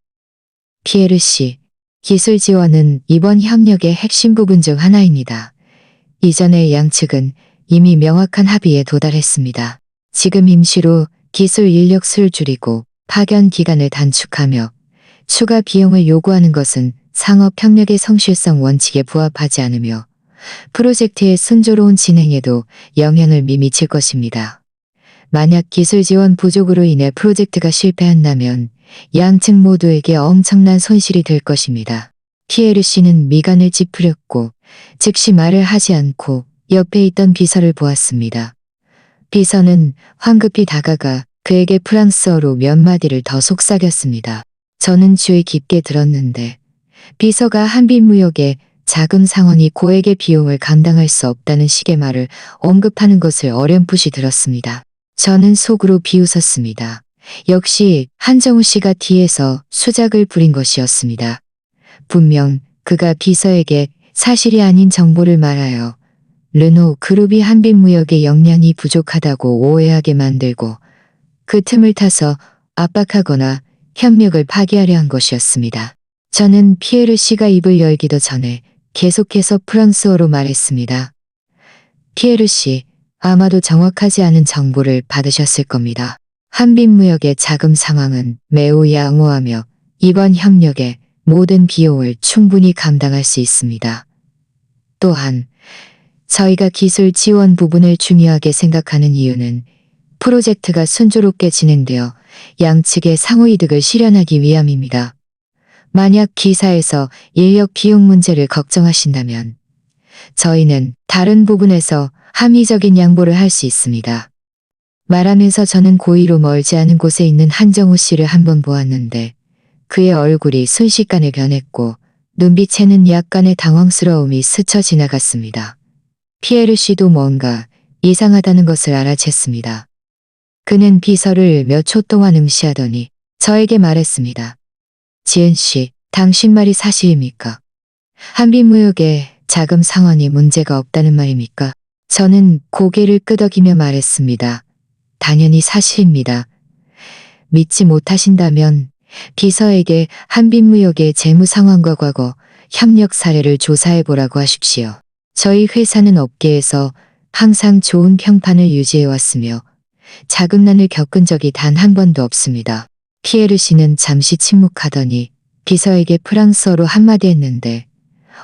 피에르 씨, 기술 지원은 이번 협력의 핵심 부분 중 하나입니다. 이전에 양측은 이미 명확한 합의에 도달했습니다. 지금 임시로 기술 인력 수를 줄이고 파견 기간을 단축하며 추가 비용을 요구하는 것은 상업 협력의 성실성 원칙에 부합하지 않으며 프로젝트의 순조로운 진행에도 영향을 미칠 것입니다. 만약 기술 지원 부족으로 인해 프로젝트가 실패한다면 양측 모두에게 엄청난 손실이 될 것입니다. 피에르 씨는 미간을 찌푸렸고 즉시 말을 하지 않고 옆에 있던 비서를 보았습니다. 비서는 황급히 다가가 그에게 프랑스어로 몇 마디를 더 속삭였습니다. 저는 주의 깊게 들었는데 비서가 한빛무역에 자금 상환이 고액의 비용을 감당할 수 없다는 식의 말을 언급하는 것을 어렴풋이 들었습니다. 저는 속으로 비웃었습니다. 역시 한정우 씨가 뒤에서 수작을 부린 것이었습니다. 분명 그가 비서에게 사실이 아닌 정보를 말하여 르노 그룹이 한빛무역의 역량이 부족하다고 오해하게 만들고 그 틈을 타서 압박하거나 협력을 파기하려 한 것이었습니다. 저는 피에르 씨가 입을 열기도 전에 계속해서 프랑스어로 말했습니다. 피에르 씨, 아마도 정확하지 않은 정보를 받으셨을 겁니다. 한빛무역의 자금 상황은 매우 양호하며 이번 협력의 모든 비용을 충분히 감당할 수 있습니다. 또한 저희가 기술 지원 부분을 중요하게 생각하는 이유는 프로젝트가 순조롭게 진행되어 양측의 상호이득을 실현하기 위함입니다. 만약 기사에서 인력 비용 문제를 걱정하신다면 저희는 다른 부분에서 합리적인 양보를 할 수 있습니다. 말하면서 저는 고의로 멀지 않은 곳에 있는 한정우 씨를 한번 보았는데 그의 얼굴이 순식간에 변했고 눈빛에는 약간의 당황스러움이 스쳐 지나갔습니다. 피에르 씨도 뭔가 이상하다는 것을 알아챘습니다. 그는 비서를 몇 초 동안 응시하더니 저에게 말했습니다. 지은 씨, 당신 말이 사실입니까? 한빛무역의 자금 상환이 문제가 없다는 말입니까? 저는 고개를 끄덕이며 말했습니다. 당연히 사실입니다. 믿지 못하신다면 비서에게 한빛무역의 재무 상황과 과거 협력 사례를 조사해보라고 하십시오. 저희 회사는 업계에서 항상 좋은 평판을 유지해왔으며 자금난을 겪은 적이 단 한 번도 없습니다. 피에르 씨는 잠시 침묵하더니 비서에게 프랑스어로 한마디 했는데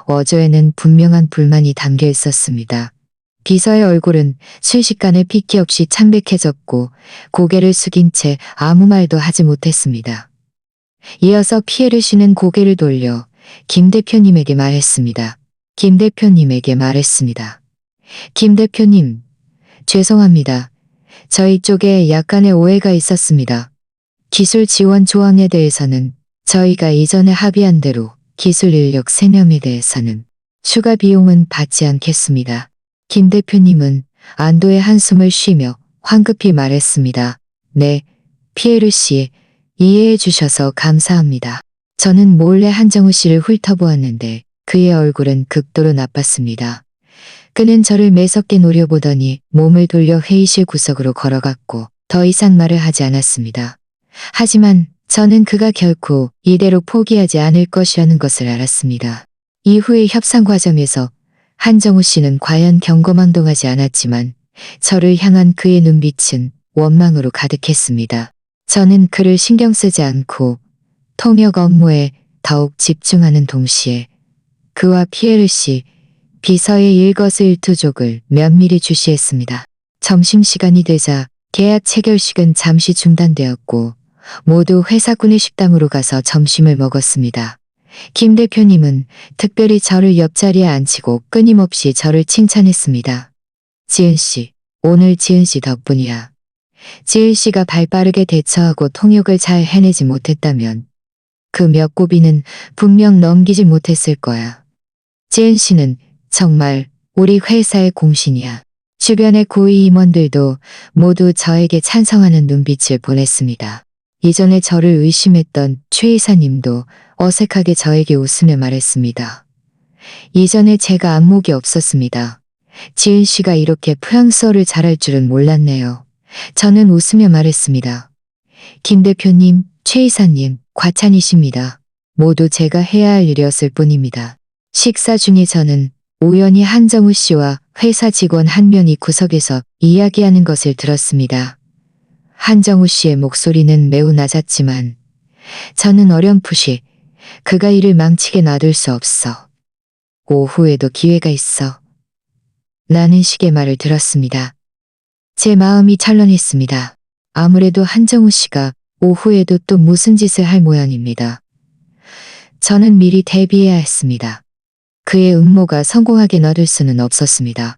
어조에는 분명한 불만이 담겨 있었습니다. 비서의 얼굴은 순식간에 핏기 없이 창백해졌고 고개를 숙인 채 아무 말도 하지 못했습니다. 이어서 피에르 씨는 고개를 돌려 김 대표님에게 말했습니다. 김 대표님에게 말했습니다. 김 대표님, 죄송합니다. 저희 쪽에 약간의 오해가 있었습니다. 기술 지원 조항에 대해서는 저희가 이전에 합의한 대로 기술 인력 3명에 대해서는 추가 비용은 받지 않겠습니다. 김 대표님은 안도의 한숨을 쉬며 황급히 말했습니다. 네, 피에르 씨, 이해해 주셔서 감사합니다. 저는 몰래 한정우 씨를 훑어보았는데 그의 얼굴은 극도로 나빴습니다. 그는 저를 매섭게 노려보더니 몸을 돌려 회의실 구석으로 걸어갔고 더 이상 말을 하지 않았습니다. 하지만 저는 그가 결코 이대로 포기하지 않을 것이라는 것을 알았습니다. 이후의 협상 과정에서 한정우 씨는 과연 경거망동하지 않았지만 저를 향한 그의 눈빛은 원망으로 가득했습니다. 저는 그를 신경 쓰지 않고 통역 업무에 더욱 집중하는 동시에 그와 피에르 씨, 비서의 일거수일투족을 면밀히 주시했습니다. 점심시간이 되자 계약 체결식은 잠시 중단되었고 모두 회사군의 식당으로 가서 점심을 먹었습니다. 김 대표님은 특별히 저를 옆자리에 앉히고 끊임없이 저를 칭찬했습니다. 지은 씨, 오늘 지은 씨 덕분이야. 지은 씨가 발빠르게 대처하고 통역을 잘 해내지 못했다면 그 몇 고비는 분명 넘기지 못했을 거야. 지은 씨는 정말 우리 회사의 공신이야. 주변의 고위 임원들도 모두 저에게 찬성하는 눈빛을 보냈습니다. 이전에 저를 의심했던 최 이사님도 어색하게 저에게 웃으며 말했습니다. 이전에 제가 안목이 없었습니다. 지은 씨가 이렇게 프랑스어를 잘할 줄은 몰랐네요. 저는 웃으며 말했습니다. 김 대표님, 최 이사님, 과찬이십니다. 모두 제가 해야 할 일이었을 뿐입니다. 식사 중에 저는 우연히 한정우 씨와 회사 직원 한 명이 구석에서 이야기하는 것을 들었습니다. 한정우 씨의 목소리는 매우 낮았지만 저는 어렴풋이 그가 일을 망치게 놔둘 수 없어. 오후에도 기회가 있어. 라는 식의 말을 들었습니다. 제 마음이 철렁했습니다. 아무래도 한정우 씨가 오후에도 또 무슨 짓을 할 모양입니다. 저는 미리 대비해야 했습니다. 그의 음모가 성공하게 놔둘 수는 없었습니다.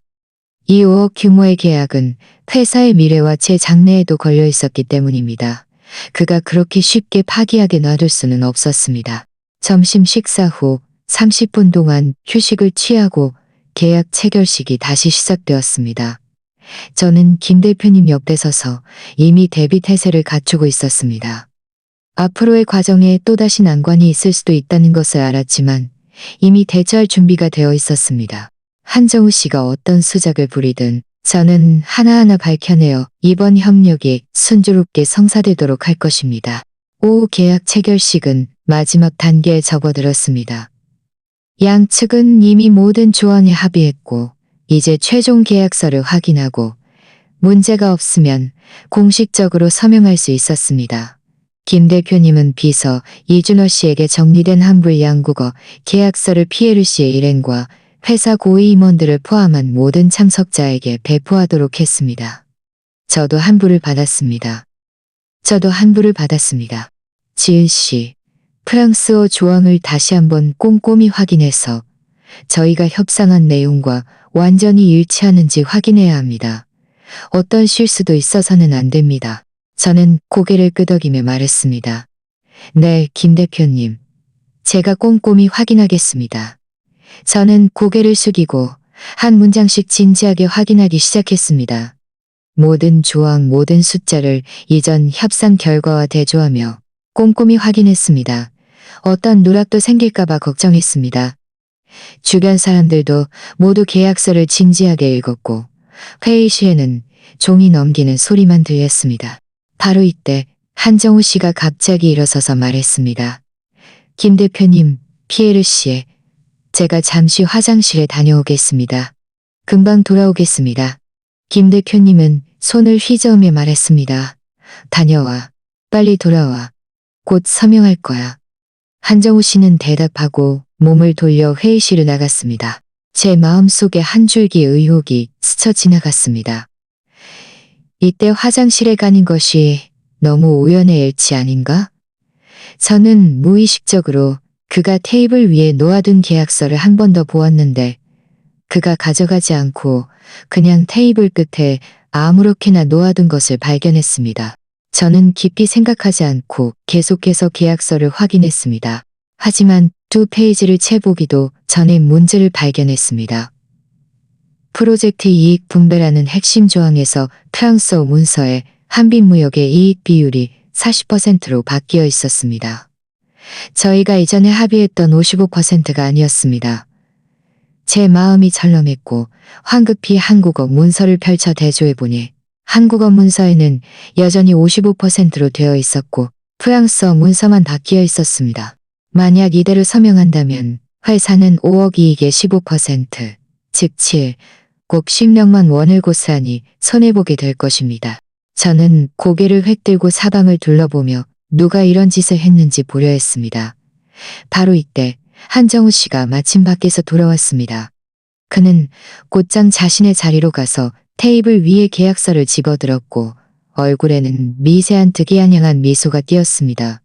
이 5억 규모의 계약은 회사의 미래와 제 장래에도 걸려 있었기 때문입니다. 그가 그렇게 쉽게 파기하게 놔둘 수는 없었습니다. 점심 식사 후 30분 동안 휴식을 취하고 계약 체결식이 다시 시작되었습니다. 저는 김 대표님 옆에 서서 이미 대비 태세를 갖추고 있었습니다. 앞으로의 과정에 또다시 난관이 있을 수도 있다는 것을 알았지만 이미 대처할 준비가 되어 있었습니다. 한정우 씨가 어떤 수작을 부리든 저는 하나하나 밝혀내어 이번 협력이 순조롭게 성사되도록 할 것입니다. 오후 계약 체결식은 마지막 단계에 접어들었습니다. 양측은 이미 모든 조언에 합의했고 이제 최종 계약서를 확인하고 문제가 없으면 공식적으로 서명할 수 있었습니다. 김 대표님은 비서 이준호 씨에게 정리된 환불 양국어 계약서를 피에르 씨의 일행과 회사 고위 임원들을 포함한 모든 참석자에게 배포하도록 했습니다. 저도 환불을 받았습니다. 지은 씨, 프랑스어 조항을 다시 한번 꼼꼼히 확인해서 저희가 협상한 내용과 완전히 일치하는지 확인해야 합니다. 어떤 실수도 있어서는 안 됩니다. 저는 고개를 끄덕이며 말했습니다. 네, 김 대표님. 제가 꼼꼼히 확인하겠습니다. 저는 고개를 숙이고 한 문장씩 진지하게 확인하기 시작했습니다. 모든 조항, 모든 숫자를 이전 협상 결과와 대조하며 꼼꼼히 확인했습니다. 어떤 누락도 생길까봐 걱정했습니다. 주변 사람들도 모두 계약서를 진지하게 읽었고 회의실에는 종이 넘기는 소리만 들렸습니다. 바로 이때 한정우 씨가 갑자기 일어서서 말했습니다. 김 대표님, 피에르 씨, 제가 잠시 화장실에 다녀오겠습니다. 금방 돌아오겠습니다. 김 대표님은 손을 휘저으며 말했습니다. 다녀와. 빨리 돌아와. 곧 서명할 거야. 한정우 씨는 대답하고 몸을 돌려 회의실을 나갔습니다. 제 마음속에 한 줄기 의혹이 스쳐 지나갔습니다. 이때 화장실에 가는 것이 너무 우연의 일치 아닌가? 저는 무의식적으로 그가 테이블 위에 놓아둔 계약서를 한 번 더 보았는데 그가 가져가지 않고 그냥 테이블 끝에 아무렇게나 놓아둔 것을 발견했습니다. 저는 깊이 생각하지 않고 계속해서 계약서를 확인했습니다. 하지만 2페이지를 채 보기도 전에 문제를 발견했습니다. 프로젝트 이익 분배라는 핵심 조항에서 프랑스어 문서에 한빛무역의 이익 비율이 40%로 바뀌어 있었습니다. 저희가 이전에 합의했던 55%가 아니었습니다. 제 마음이 철렁했고 황급히 한국어 문서를 펼쳐 대조해보니 한국어 문서에는 여전히 55%로 되어 있었고 프랑스어 문서만 바뀌어 있었습니다. 만약 이대로 서명한다면 회사는 5억 이익의 15%, 즉 7, 꼭 10명만 원을 고스란히 손해보게 될 것입니다. 저는 고개를 획 들고 사방을 둘러보며 누가 이런 짓을 했는지 보려 했습니다. 바로 이때 한정우 씨가 마침 밖에서 돌아왔습니다. 그는 곧장 자신의 자리로 가서 테이블 위에 계약서를 집어들었고 얼굴에는 미세한 득이한양한 미소가 띄었습니다.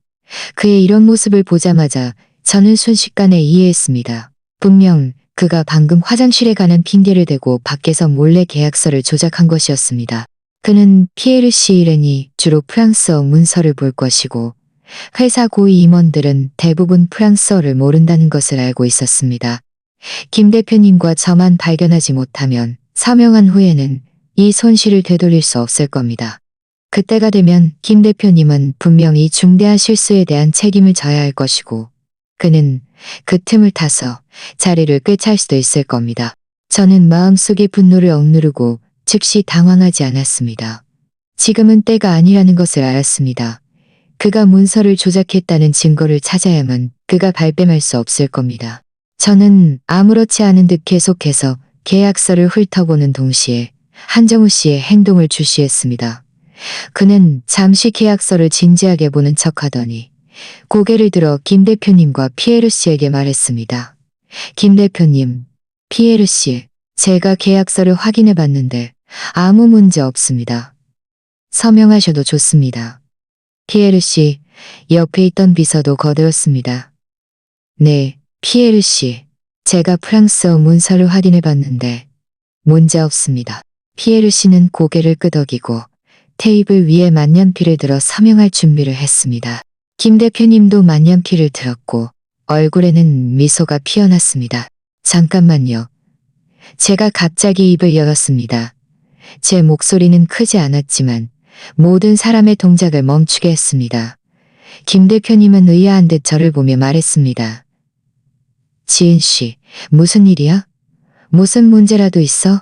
그의 이런 모습을 보자마자 저는 순식간에 이해했습니다. 분명 그가 방금 화장실에 가는 핑계를 대고 밖에서 몰래 계약서를 조작한 것이었습니다. 그는 피에르 씨 일행이 주로 프랑스어 문서를 볼 것이고 회사 고위 임원들은 대부분 프랑스어를 모른다는 것을 알고 있었습니다. 김 대표님과 저만 발견하지 못하면 서명한 후에는 이 손실을 되돌릴 수 없을 겁니다. 그때가 되면 김 대표님은 분명히 중대한 실수에 대한 책임을 져야 할 것이고 그는 그 틈을 타서 자리를 꿰찰 수도 있을 겁니다. 저는 마음속의 분노를 억누르고 즉시 당황하지 않았습니다. 지금은 때가 아니라는 것을 알았습니다. 그가 문서를 조작했다는 증거를 찾아야만 그가 발뺌할 수 없을 겁니다. 저는 아무렇지 않은 듯 계속해서 계약서를 훑어보는 동시에 한정우 씨의 행동을 주시했습니다. 그는 잠시 계약서를 진지하게 보는 척하더니 고개를 들어 김 대표님과 피에르 씨에게 말했습니다. 김 대표님, 피에르 씨, 제가 계약서를 확인해 봤는데 아무 문제 없습니다. 서명하셔도 좋습니다. 피에르 씨, 옆에 있던 비서도 거들었습니다. 네, 피에르 씨, 제가 프랑스어 문서를 확인해 봤는데 문제 없습니다. 피에르 씨는 고개를 끄덕이고 테이블 위에 만년필을 들어 서명할 준비를 했습니다. 김 대표님도 만년필을 들었고 얼굴에는 미소가 피어났습니다. 잠깐만요. 제가 갑자기 입을 열었습니다. 제 목소리는 크지 않았지만 모든 사람의 동작을 멈추게 했습니다. 김 대표님은 의아한 듯 저를 보며 말했습니다. 지은 씨, 무슨 일이야? 무슨 문제라도 있어?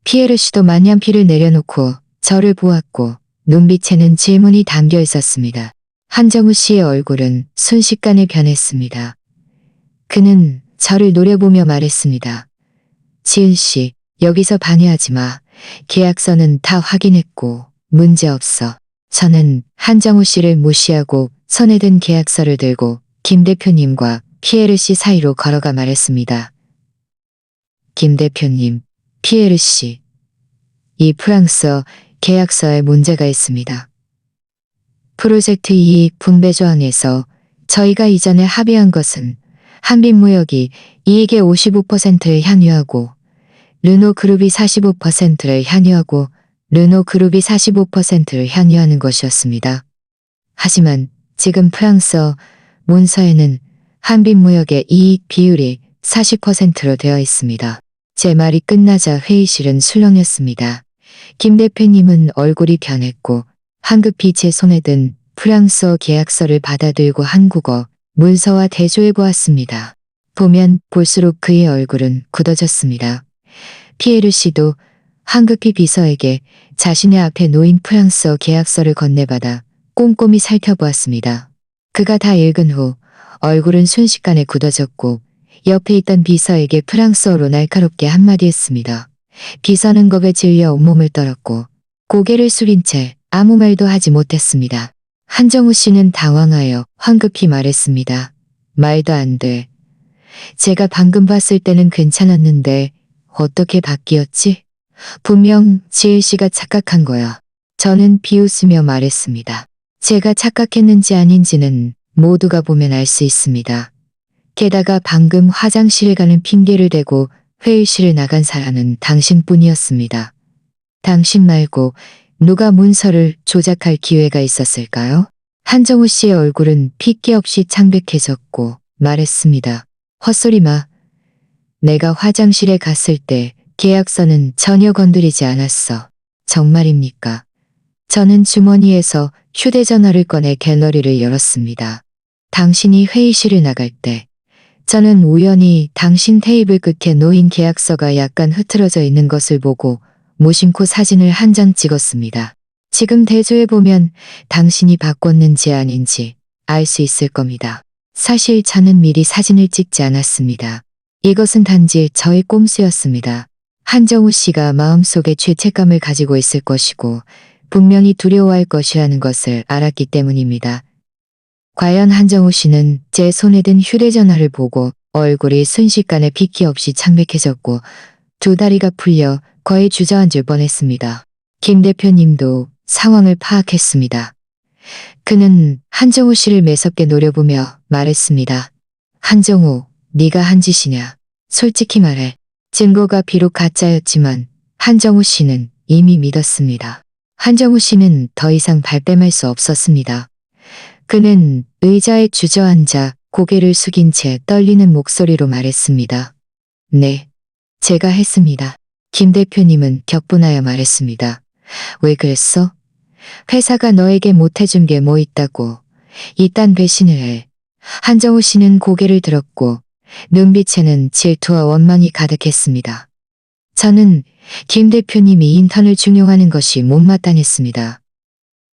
피에르 씨도 만년필을 내려놓고 저를 보았고 눈빛에는 질문이 담겨 있었습니다. 한정우 씨의 얼굴은 순식간에 변했습니다. 그는 저를 노려보며 말했습니다. 지은 씨, 여기서 방해하지 마. 계약서는 다 확인했고 문제없어. 저는 한정우 씨를 무시하고 손에 든 계약서를 들고 김 대표님과 피에르 씨 사이로 걸어가 말했습니다. 김 대표님, 피에르 씨, 이 프랑스어 계약서에 문제가 있습니다. 프로젝트 이익 분배 조항에서 저희가 이전에 합의한 것은 한빛무역이 이익의 55%를 향유하고 르노그룹이 45%를 향유하고 르노그룹이 45%를 향유하는 것이었습니다. 하지만 지금 프랑스어 문서에는 한빛무역의 이익 비율이 40%로 되어 있습니다. 제 말이 끝나자 회의실은 술렁였습니다. 김 대표님은 얼굴이 변했고 황급히 제 손에 든 프랑스어 계약서를 받아들고 한국어 문서와 대조해 보았습니다. 보면 볼수록 그의 얼굴은 굳어졌습니다. 피에르 씨도 황급히 비서에게 자신의 앞에 놓인 프랑스어 계약서를 건네받아 꼼꼼히 살펴보았습니다. 그가 다 읽은 후 얼굴은 순식간에 굳어졌고 옆에 있던 비서에게 프랑스어로 날카롭게 한마디 했습니다. 비서는 겁에 질려 온몸을 떨었고 고개를 숙인 채 아무 말도 하지 못했습니다. 한정우 씨는 당황하여 황급히 말했습니다. 말도 안 돼. 제가 방금 봤을 때는 괜찮았는데 어떻게 바뀌었지? 분명 지혜 씨가 착각한 거야. 저는 비웃으며 말했습니다. 제가 착각했는지 아닌지는 모두가 보면 알 수 있습니다. 게다가 방금 화장실에 가는 핑계를 대고 회의실을 나간 사람은 당신뿐이었습니다. 당신 말고 누가 문서를 조작할 기회가 있었을까요? 한정우 씨의 얼굴은 핏기 없이 창백해졌고 말했습니다. 헛소리 마. 내가 화장실에 갔을 때 계약서는 전혀 건드리지 않았어. 정말입니까? 저는 주머니에서 휴대전화를 꺼내 갤러리를 열었습니다. 당신이 회의실을 나갈 때 저는 우연히 당신 테이블 끝에 놓인 계약서가 약간 흐트러져 있는 것을 보고 무심코 사진을 한 장 찍었습니다. 지금 대조해보면 당신이 바꿨는지 아닌지 알 수 있을 겁니다. 사실 저는 미리 사진을 찍지 않았습니다. 이것은 단지 저의 꼼수였습니다. 한정우 씨가 마음속에 죄책감을 가지고 있을 것이고 분명히 두려워할 것이라는 것을 알았기 때문입니다. 과연 한정우 씨는 제 손에 든 휴대전화를 보고 얼굴이 순식간에 핏기 없이 창백해졌고 두 다리가 풀려 거의 주저앉을 뻔했습니다. 김 대표님도 상황을 파악했습니다. 그는 한정우 씨를 매섭게 노려보며 말했습니다. 한정우, 네가 한 짓이냐? 솔직히 말해. 증거가 비록 가짜였지만 한정우 씨는 이미 믿었습니다. 한정우 씨는 더 이상 발뺌할 수 없었습니다. 그는 의자에 주저앉아 고개를 숙인 채 떨리는 목소리로 말했습니다. 네, 제가 했습니다. 김 대표님은 격분하여 말했습니다. 왜 그랬어? 회사가 너에게 못해준 게 뭐 있다고. 이딴 배신을 해. 한정우 씨는 고개를 들었고 눈빛에는 질투와 원망이 가득했습니다. 저는 김 대표님이 인턴을 중용하는 것이 못마땅했습니다.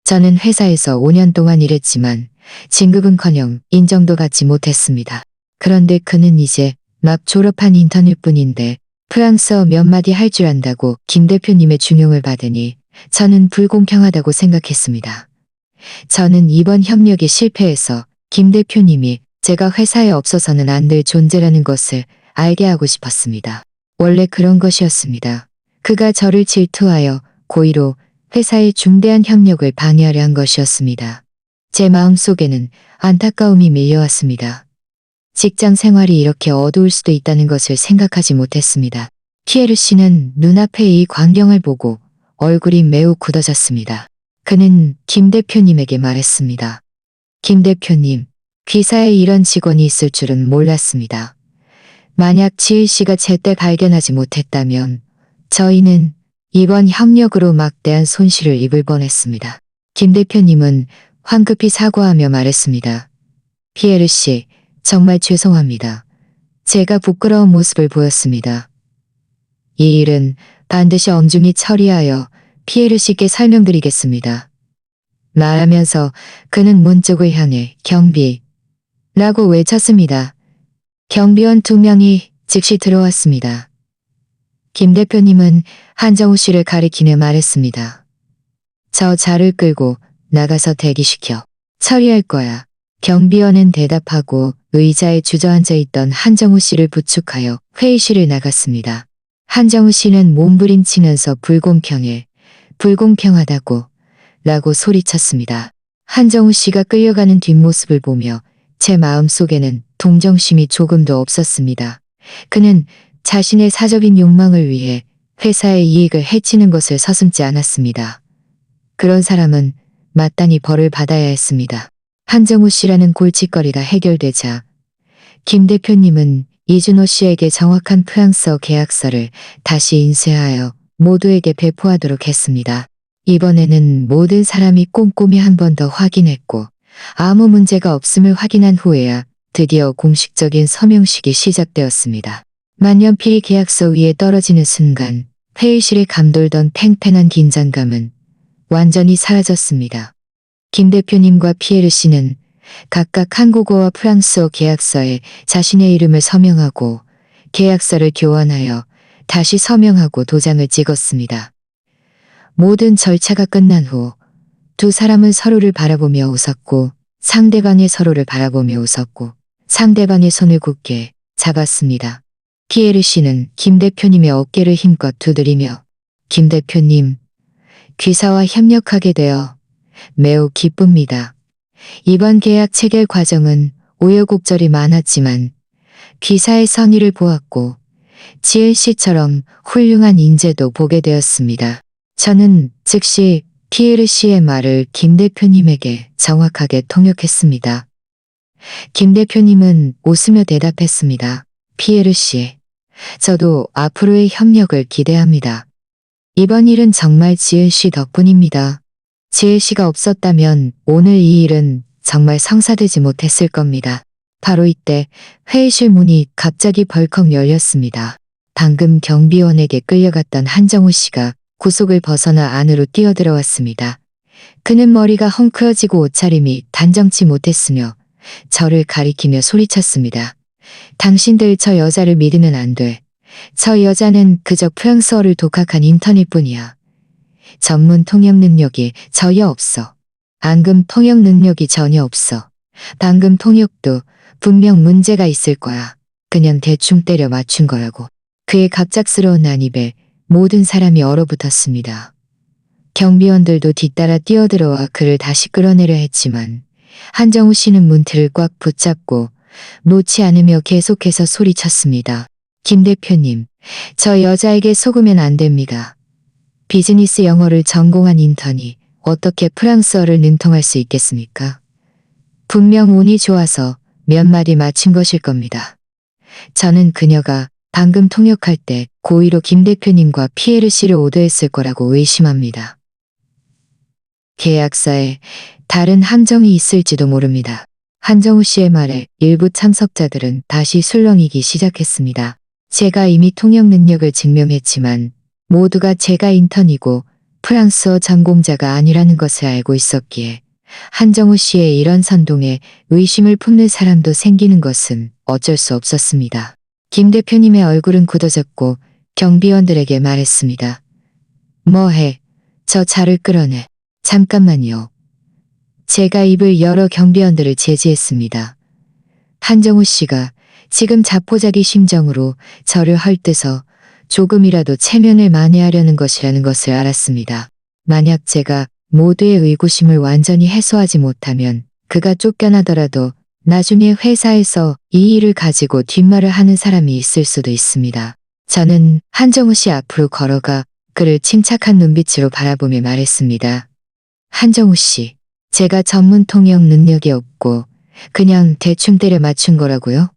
저는 회사에서 5년 동안 일했지만 진급은커녕 인정도 받지 못했습니다. 그런데 그는 이제 막 졸업한 인턴일 뿐인데 프랑스어 몇 마디 할 줄 안다고 김 대표님의 중용을 받으니 저는 불공평하다고 생각했습니다. 저는 이번 협력에 실패해서 김 대표님이 제가 회사에 없어서는 안 될 존재라는 것을 알게 하고 싶었습니다. 원래 그런 것이었습니다. 그가 저를 질투하여 고의로 회사의 중대한 협력을 방해하려 한 것이었습니다. 제 마음속에는 안타까움이 밀려왔습니다. 직장 생활이 이렇게 어두울 수도 있다는 것을 생각하지 못했습니다. 피에르 씨는 눈앞의 이 광경을 보고 얼굴이 매우 굳어졌습니다. 그는 김 대표님에게 말했습니다. 김 대표님, 귀사에 이런 직원이 있을 줄은 몰랐습니다. 만약 지일 씨가 제때 발견하지 못했다면 저희는 이번 협력으로 막대한 손실을 입을 뻔했습니다. 김 대표님은 황급히 사과하며 말했습니다. 피에르 씨, 정말 죄송합니다. 제가 부끄러운 모습을 보였습니다. 이 일은 반드시 엄중히 처리하여 피에르 씨께 설명드리겠습니다. 말하면서 그는 문 쪽을 향해 경비라고 외쳤습니다. 경비원 2명이 즉시 들어왔습니다. 김 대표님은 한정우 씨를 가리키며 말했습니다. 저 자를 끌고 나가서 대기시켜. 처리할 거야. 경비원은 대답하고 의자에 주저앉아 있던 한정우 씨를 부축하여 회의실을 나갔습니다. 한정우 씨는 몸부림치면서 불공평하다고 라고 소리쳤습니다. 한정우 씨가 끌려가는 뒷모습을 보며 제 마음속에는 동정심이 조금도 없었습니다. 그는 자신의 사적인 욕망을 위해 회사의 이익을 해치는 것을 서슴지 않았습니다. 그런 사람은 마땅히 벌을 받아야 했습니다. 한정우 씨라는 골칫거리가 해결되자 김 대표님은 이준호 씨에게 정확한 프랑스어 계약서를 다시 인쇄하여 모두에게 배포하도록 했습니다. 이번에는 모든 사람이 꼼꼼히 한 번 더 확인했고 아무 문제가 없음을 확인한 후에야 드디어 공식적인 서명식이 시작되었습니다. 만년필이 계약서 위에 떨어지는 순간 회의실에 감돌던 팽팽한 긴장감은 완전히 사라졌습니다. 김 대표님과 피에르 씨는 각각 한국어와 프랑스어 계약서에 자신의 이름을 서명하고 계약서를 교환하여 다시 서명하고 도장을 찍었습니다. 모든 절차가 끝난 후 두 사람은 서로를 바라보며 웃었고 상대방의 서로를 바라보며 웃었고 상대방의 손을 굳게 잡았습니다. 피에르 씨는 김 대표님의 어깨를 힘껏 두드리며 김 대표님, 귀사와 협력하게 되어 매우 기쁩니다. 이번 계약 체결 과정은 우여곡절이 많았지만 귀사의 선의를 보았고 지은 씨처럼 훌륭한 인재도 보게 되었습니다. 저는 즉시 피에르 씨의 말을 김 대표님에게 정확하게 통역했습니다. 김 대표님은 웃으며 대답했습니다. 피에르 씨, 저도 앞으로의 협력을 기대합니다. 이번 일은 정말 지은 씨 덕분입니다. 지은 씨가 없었다면 오늘 이 일은 정말 성사되지 못했을 겁니다. 바로 이때 회의실 문이 갑자기 벌컥 열렸습니다. 방금 경비원에게 끌려갔던 한정우 씨가 구속을 벗어나 안으로 뛰어들어왔습니다. 그는 머리가 헝클어지고 옷차림이 단정치 못했으며 저를 가리키며 소리쳤습니다. 당신들 저 여자를 믿으면 안 돼. 저 여자는 그저 프랑스어를 독학한 인턴일뿐이야. 전문 통역 능력이 전혀 없어. 앙금 통역 능력이 전혀 없어. 방금 통역도 분명 문제가 있을 거야. 그냥 대충 때려 맞춘 거라고. 그의 갑작스러운 난입에 모든 사람이 얼어붙었습니다. 경비원들도 뒤따라 뛰어들어와 그를 다시 끌어내려 했지만 한정우 씨는 문틀을 꽉 붙잡고 놓지 않으며 계속해서 소리쳤습니다. 김 대표님, 저 여자에게 속으면 안 됩니다. 비즈니스 영어를 전공한 인턴이 어떻게 프랑스어를 능통할 수 있겠습니까? 분명 운이 좋아서 몇 마디 맞춘 것일 겁니다. 저는 그녀가 방금 통역할 때 고의로 김 대표님과 피에르 씨를 오더했을 거라고 의심합니다. 계약서에 다른 함정이 있을지도 모릅니다. 한정우 씨의 말에 일부 참석자들은 다시 술렁이기 시작했습니다. 제가 이미 통역 능력을 증명했지만 모두가 제가 인턴이고 프랑스어 전공자가 아니라는 것을 알고 있었기에 한정우 씨의 이런 선동에 의심을 품는 사람도 생기는 것은 어쩔 수 없었습니다. 김 대표님의 얼굴은 굳어졌고 경비원들에게 말했습니다. 뭐해? 저 차를 끌어내. 잠깐만요. 제가 입을 열어 경비원들을 제지했습니다. 한정우 씨가 지금 자포자기 심정으로 저를 헐뜯어 조금이라도 체면을 만회하려는 것이라는 것을 알았습니다. 만약 제가 모두의 의구심을 완전히 해소하지 못하면 그가 쫓겨나더라도 나중에 회사에서 이 일을 가지고 뒷말을 하는 사람이 있을 수도 있습니다. 저는 한정우 씨 앞으로 걸어가 그를 침착한 눈빛으로 바라보며 말했습니다. 한정우 씨, 제가 전문 통역 능력이 없고 그냥 대충 때려 맞춘 거라고요?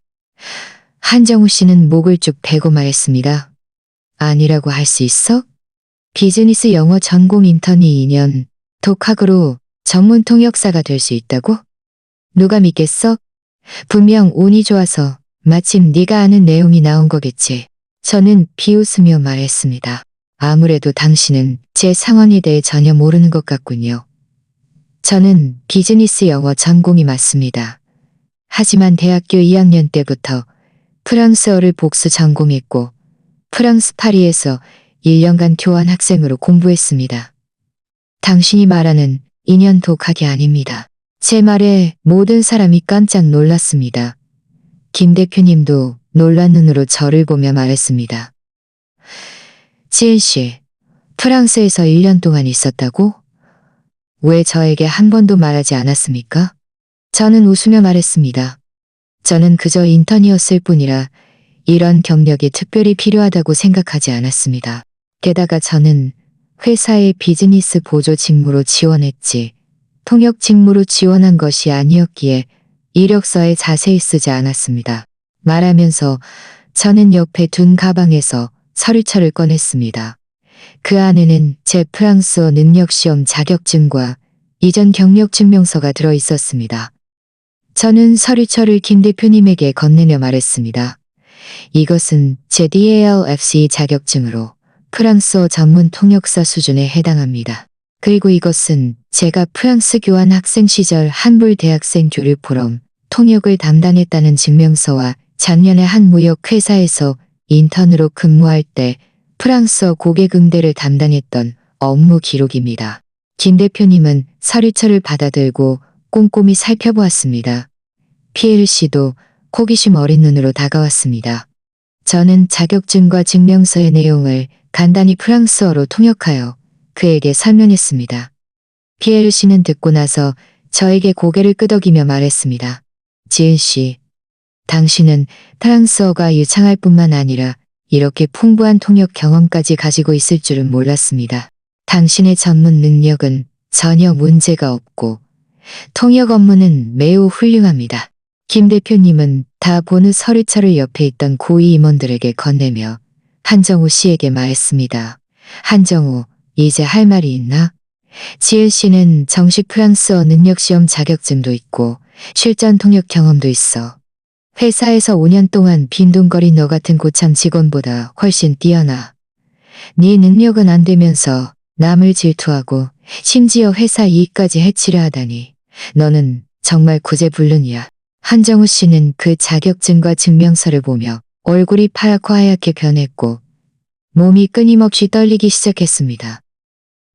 한정우 씨는 목을 쭉 베고 말했습니다. 아니라고 할 수 있어? 비즈니스 영어 전공 인턴이 2년 독학으로 전문 통역사가 될 수 있다고? 누가 믿겠어? 분명 운이 좋아서 마침 네가 아는 내용이 나온 거겠지. 저는 비웃으며 말했습니다. 아무래도 당신은 제 상황에 대해 전혀 모르는 것 같군요. 저는 비즈니스 영어 전공이 맞습니다. 하지만 대학교 2학년 때부터 프랑스어를 복수 전공했고 프랑스 파리에서 1년간 교환 학생으로 공부했습니다. 당신이 말하는 2년 독학이 아닙니다. 제 말에 모든 사람이 깜짝 놀랐습니다. 김 대표님도 놀란 눈으로 저를 보며 말했습니다. 지은 씨, 프랑스에서 1년 동안 있었다고? 왜 저에게 한 번도 말하지 않았습니까? 저는 웃으며 말했습니다. 저는 그저 인턴이었을 뿐이라 이런 경력이 특별히 필요하다고 생각하지 않았습니다. 게다가 저는 회사의 비즈니스 보조 직무로 지원했지 통역 직무로 지원한 것이 아니었기에 이력서에 자세히 쓰지 않았습니다. 말하면서 저는 옆에 둔 가방에서 서류철을 꺼냈습니다. 그 안에는 제 프랑스어 능력시험 자격증과 이전 경력 증명서가 들어 있었습니다. 저는 서류철을 김 대표님에게 건네며 말했습니다. 이것은 제 DALFC 자격증으로 프랑스어 전문 통역사 수준에 해당합니다. 그리고 이것은 제가 프랑스 교환 학생 시절 한불 대학생 교류 포럼 통역을 담당했다는 증명서와 작년에 한 무역 회사에서 인턴으로 근무할 때 프랑스어 고객 응대를 담당했던 업무 기록입니다. 김 대표님은 서류철을 받아들고 꼼꼼히 살펴보았습니다. 피에르 씨도 호기심 어린 눈으로 다가왔습니다. 저는 자격증과 증명서의 내용을 간단히 프랑스어로 통역하여 그에게 설명했습니다. 피에르 씨는 듣고 나서 저에게 고개를 끄덕이며 말했습니다. 지은 씨, 당신은 프랑스어가 유창할 뿐만 아니라 이렇게 풍부한 통역 경험까지 가지고 있을 줄은 몰랐습니다. 당신의 전문 능력은 전혀 문제가 없고 통역 업무는 매우 훌륭합니다. 김 대표님은 다 보는 서류철을 옆에 있던 고위 임원들에게 건네며 한정우 씨에게 말했습니다. 한정우, 이제 할 말이 있나? 지은 씨는 정식 프랑스어 능력시험 자격증도 있고 실전 통역 경험도 있어. 회사에서 5년 동안 빈둥거린 너 같은 고참 직원보다 훨씬 뛰어나. 네 능력은 안 되면서 남을 질투하고 심지어 회사 이익까지 해치려 하다니. 너는 정말 구제불능이야. 한정우 씨는 그 자격증과 증명서를 보며 얼굴이 파랗고 하얗게 변했고 몸이 끊임없이 떨리기 시작했습니다.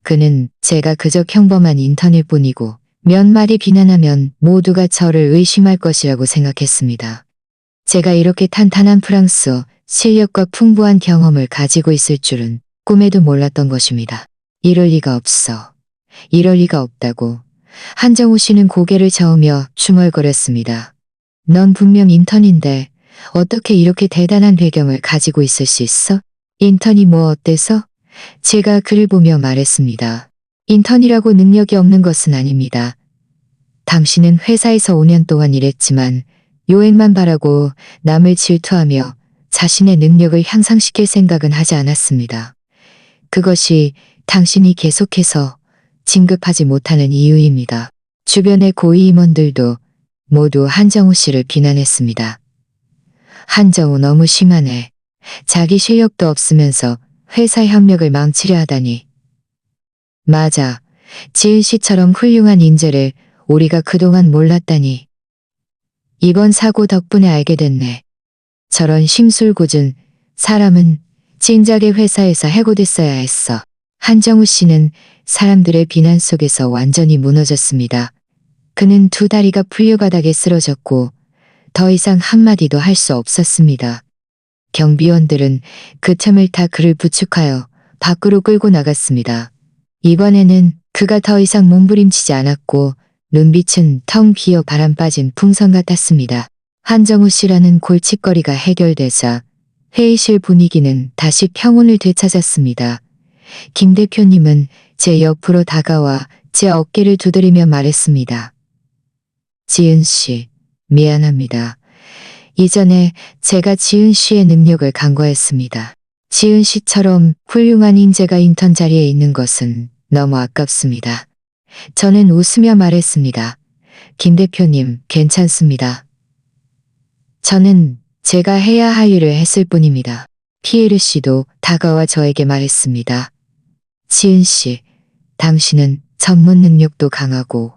그는 제가 그저 평범한 인턴일 뿐이고 몇 마디 비난하면 모두가 저를 의심할 것이라고 생각했습니다. 제가 이렇게 탄탄한 프랑스어 실력과 풍부한 경험을 가지고 있을 줄은 꿈에도 몰랐던 것입니다. 이럴 리가 없어. 이럴 리가 없다고. 한정우 씨는 고개를 저으며 중얼거렸습니다. 넌 분명 인턴인데 어떻게 이렇게 대단한 배경을 가지고 있을 수 있어? 인턴이 뭐 어때서? 제가 그를 보며 말했습니다. 인턴이라고 능력이 없는 것은 아닙니다. 당신은 회사에서 5년 동안 일했지만 요행만 바라고 남을 질투하며 자신의 능력을 향상시킬 생각은 하지 않았습니다. 그것이 당신이 계속해서 진급하지 못하는 이유입니다. 주변의 고위 임원들도 모두 한정우 씨를 비난했습니다. 한정우 너무 심하네. 자기 실력도 없으면서 회사 협력을 망치려 하다니. 맞아. 지은 씨처럼 훌륭한 인재를 우리가 그동안 몰랐다니. 이번 사고 덕분에 알게 됐네. 저런 심술궂은 사람은 진작에 회사에서 해고됐어야 했어. 한정우 씨는 사람들의 비난 속에서 완전히 무너졌습니다. 그는 두 다리가 풀려 바닥에 쓰러졌고 더 이상 한마디도 할 수 없었습니다. 경비원들은 그 틈을 타 그를 부축하여 밖으로 끌고 나갔습니다. 이번에는 그가 더 이상 몸부림치지 않았고 눈빛은 텅 비어 바람 빠진 풍선 같았습니다. 한정우 씨라는 골칫거리가 해결되자 회의실 분위기는 다시 평온을 되찾았습니다. 김 대표님은 제 옆으로 다가와 제 어깨를 두드리며 말했습니다. 지은 씨, 미안합니다. 이전에 제가 지은 씨의 능력을 간과했습니다. 지은 씨처럼 훌륭한 인재가 인턴 자리에 있는 것은 너무 아깝습니다. 저는 웃으며 말했습니다. 김 대표님, 괜찮습니다. 저는 제가 해야 할 일을 했을 뿐입니다. 피에르 씨도 다가와 저에게 말했습니다. 지은 씨, 당신은 전문 능력도 강하고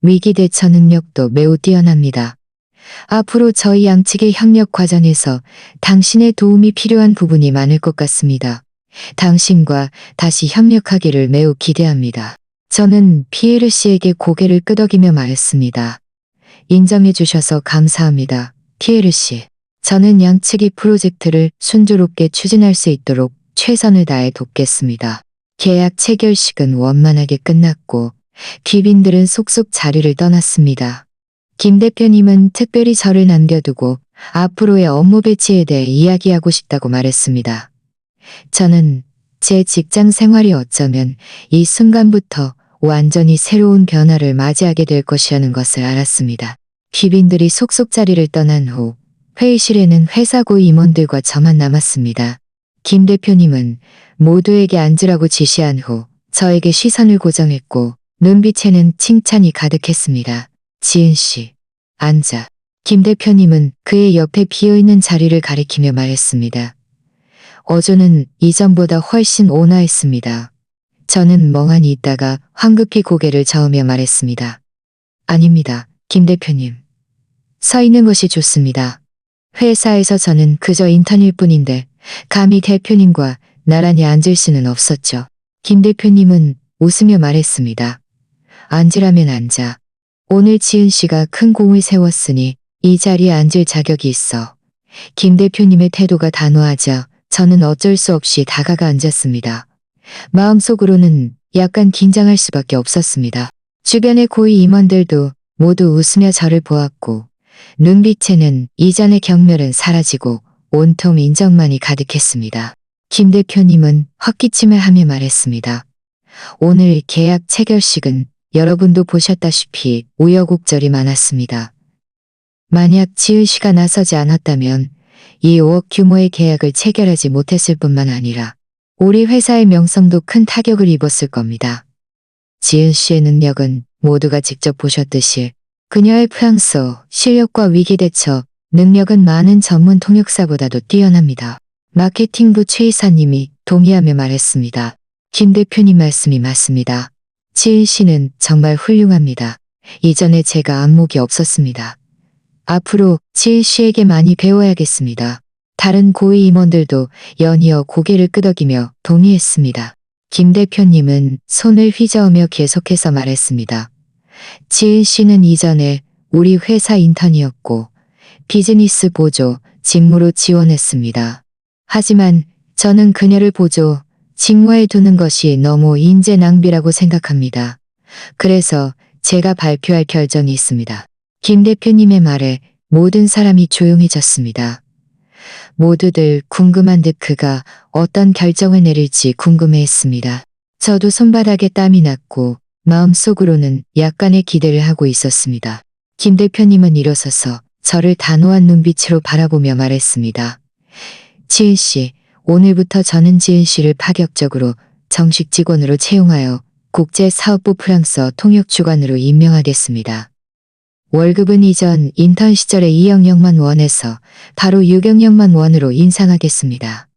위기 대처 능력도 매우 뛰어납니다. 앞으로 저희 양측의 협력 과정에서 당신의 도움이 필요한 부분이 많을 것 같습니다. 당신과 다시 협력하기를 매우 기대합니다. 저는 피에르 씨에게 고개를 끄덕이며 말했습니다. 인정해 주셔서 감사합니다. 피에르 씨. 저는 양측이 프로젝트를 순조롭게 추진할 수 있도록 최선을 다해 돕겠습니다. 계약 체결식은 원만하게 끝났고 귀빈들은 속속 자리를 떠났습니다. 김 대표님은 특별히 저를 남겨두고 앞으로의 업무 배치에 대해 이야기하고 싶다고 말했습니다. 저는 제 직장 생활이 어쩌면 이 순간부터 완전히 새로운 변화를 맞이하게 될 것이라는 것을 알았습니다. 귀빈들이 속속 자리를 떠난 후 회의실에는 회사 고위 임원들과 저만 남았습니다. 김 대표님은 모두에게 앉으라고 지시한 후 저에게 시선을 고정했고 눈빛에는 칭찬이 가득했습니다. 지은 씨, 앉아. 김 대표님은 그의 옆에 비어있는 자리를 가리키며 말했습니다. 어조는 이전보다 훨씬 온화했습니다. 저는 멍하니 있다가 황급히 고개를 저으며 말했습니다. 아닙니다, 김 대표님. 서 있는 것이 좋습니다. 회사에서 저는 그저 인턴일 뿐인데 감히 대표님과 나란히 앉을 수는 없었죠. 김 대표님은 웃으며 말했습니다. 앉으라면 앉아. 오늘 지은 씨가 큰 공을 세웠으니 이 자리에 앉을 자격이 있어. 김 대표님의 태도가 단호하자 저는 어쩔 수 없이 다가가 앉았습니다. 마음속으로는 약간 긴장할 수밖에 없었습니다. 주변의 고위 임원들도 모두 웃으며 저를 보았고 눈빛에는 이전의 경멸은 사라지고 온통 인정만이 가득했습니다. 김 대표님은 헛기침을 하며 말했습니다. 오늘 계약 체결식은 여러분도 보셨다시피 우여곡절이 많았습니다. 만약 지은 씨가 나서지 않았다면 이 5억 규모의 계약을 체결하지 못했을 뿐만 아니라 우리 회사의 명성도 큰 타격을 입었을 겁니다. 지은 씨의 능력은 모두가 직접 보셨듯이 그녀의 프랑스어 실력과 위기 대처 능력은 많은 전문 통역사보다도 뛰어납니다. 마케팅부 최 이사님이 동의하며 말했습니다. 김 대표님 말씀이 맞습니다. 지은 씨는 정말 훌륭합니다. 이전에 제가 안목이 없었습니다. 앞으로 지은 씨에게 많이 배워야겠습니다. 다른 고위 임원들도 연이어 고개를 끄덕이며 동의했습니다. 김 대표님은 손을 휘저으며 계속해서 말했습니다. 지은 씨는 이전에 우리 회사 인턴이었고 비즈니스 보조, 직무로 지원했습니다. 하지만 저는 그녀를 보조, 직무에 두는 것이 너무 인재 낭비라고 생각합니다. 그래서 제가 발표할 결정이 있습니다. 김 대표님의 말에 모든 사람이 조용해졌습니다. 모두들 궁금한 듯 그가 어떤 결정을 내릴지 궁금해했습니다. 저도 손바닥에 땀이 났고 마음속으로는 약간의 기대를 하고 있었습니다. 김 대표님은 일어서서 저를 단호한 눈빛으로 바라보며 말했습니다. 지은 씨, 오늘부터 저는 지은 씨를 파격적으로 정식 직원으로 채용하여 국제사업부 프랑스어 통역주관으로 임명하겠습니다. 월급은 이전 인턴 시절의 2억만 원에서 바로 6억만 원으로 인상하겠습니다.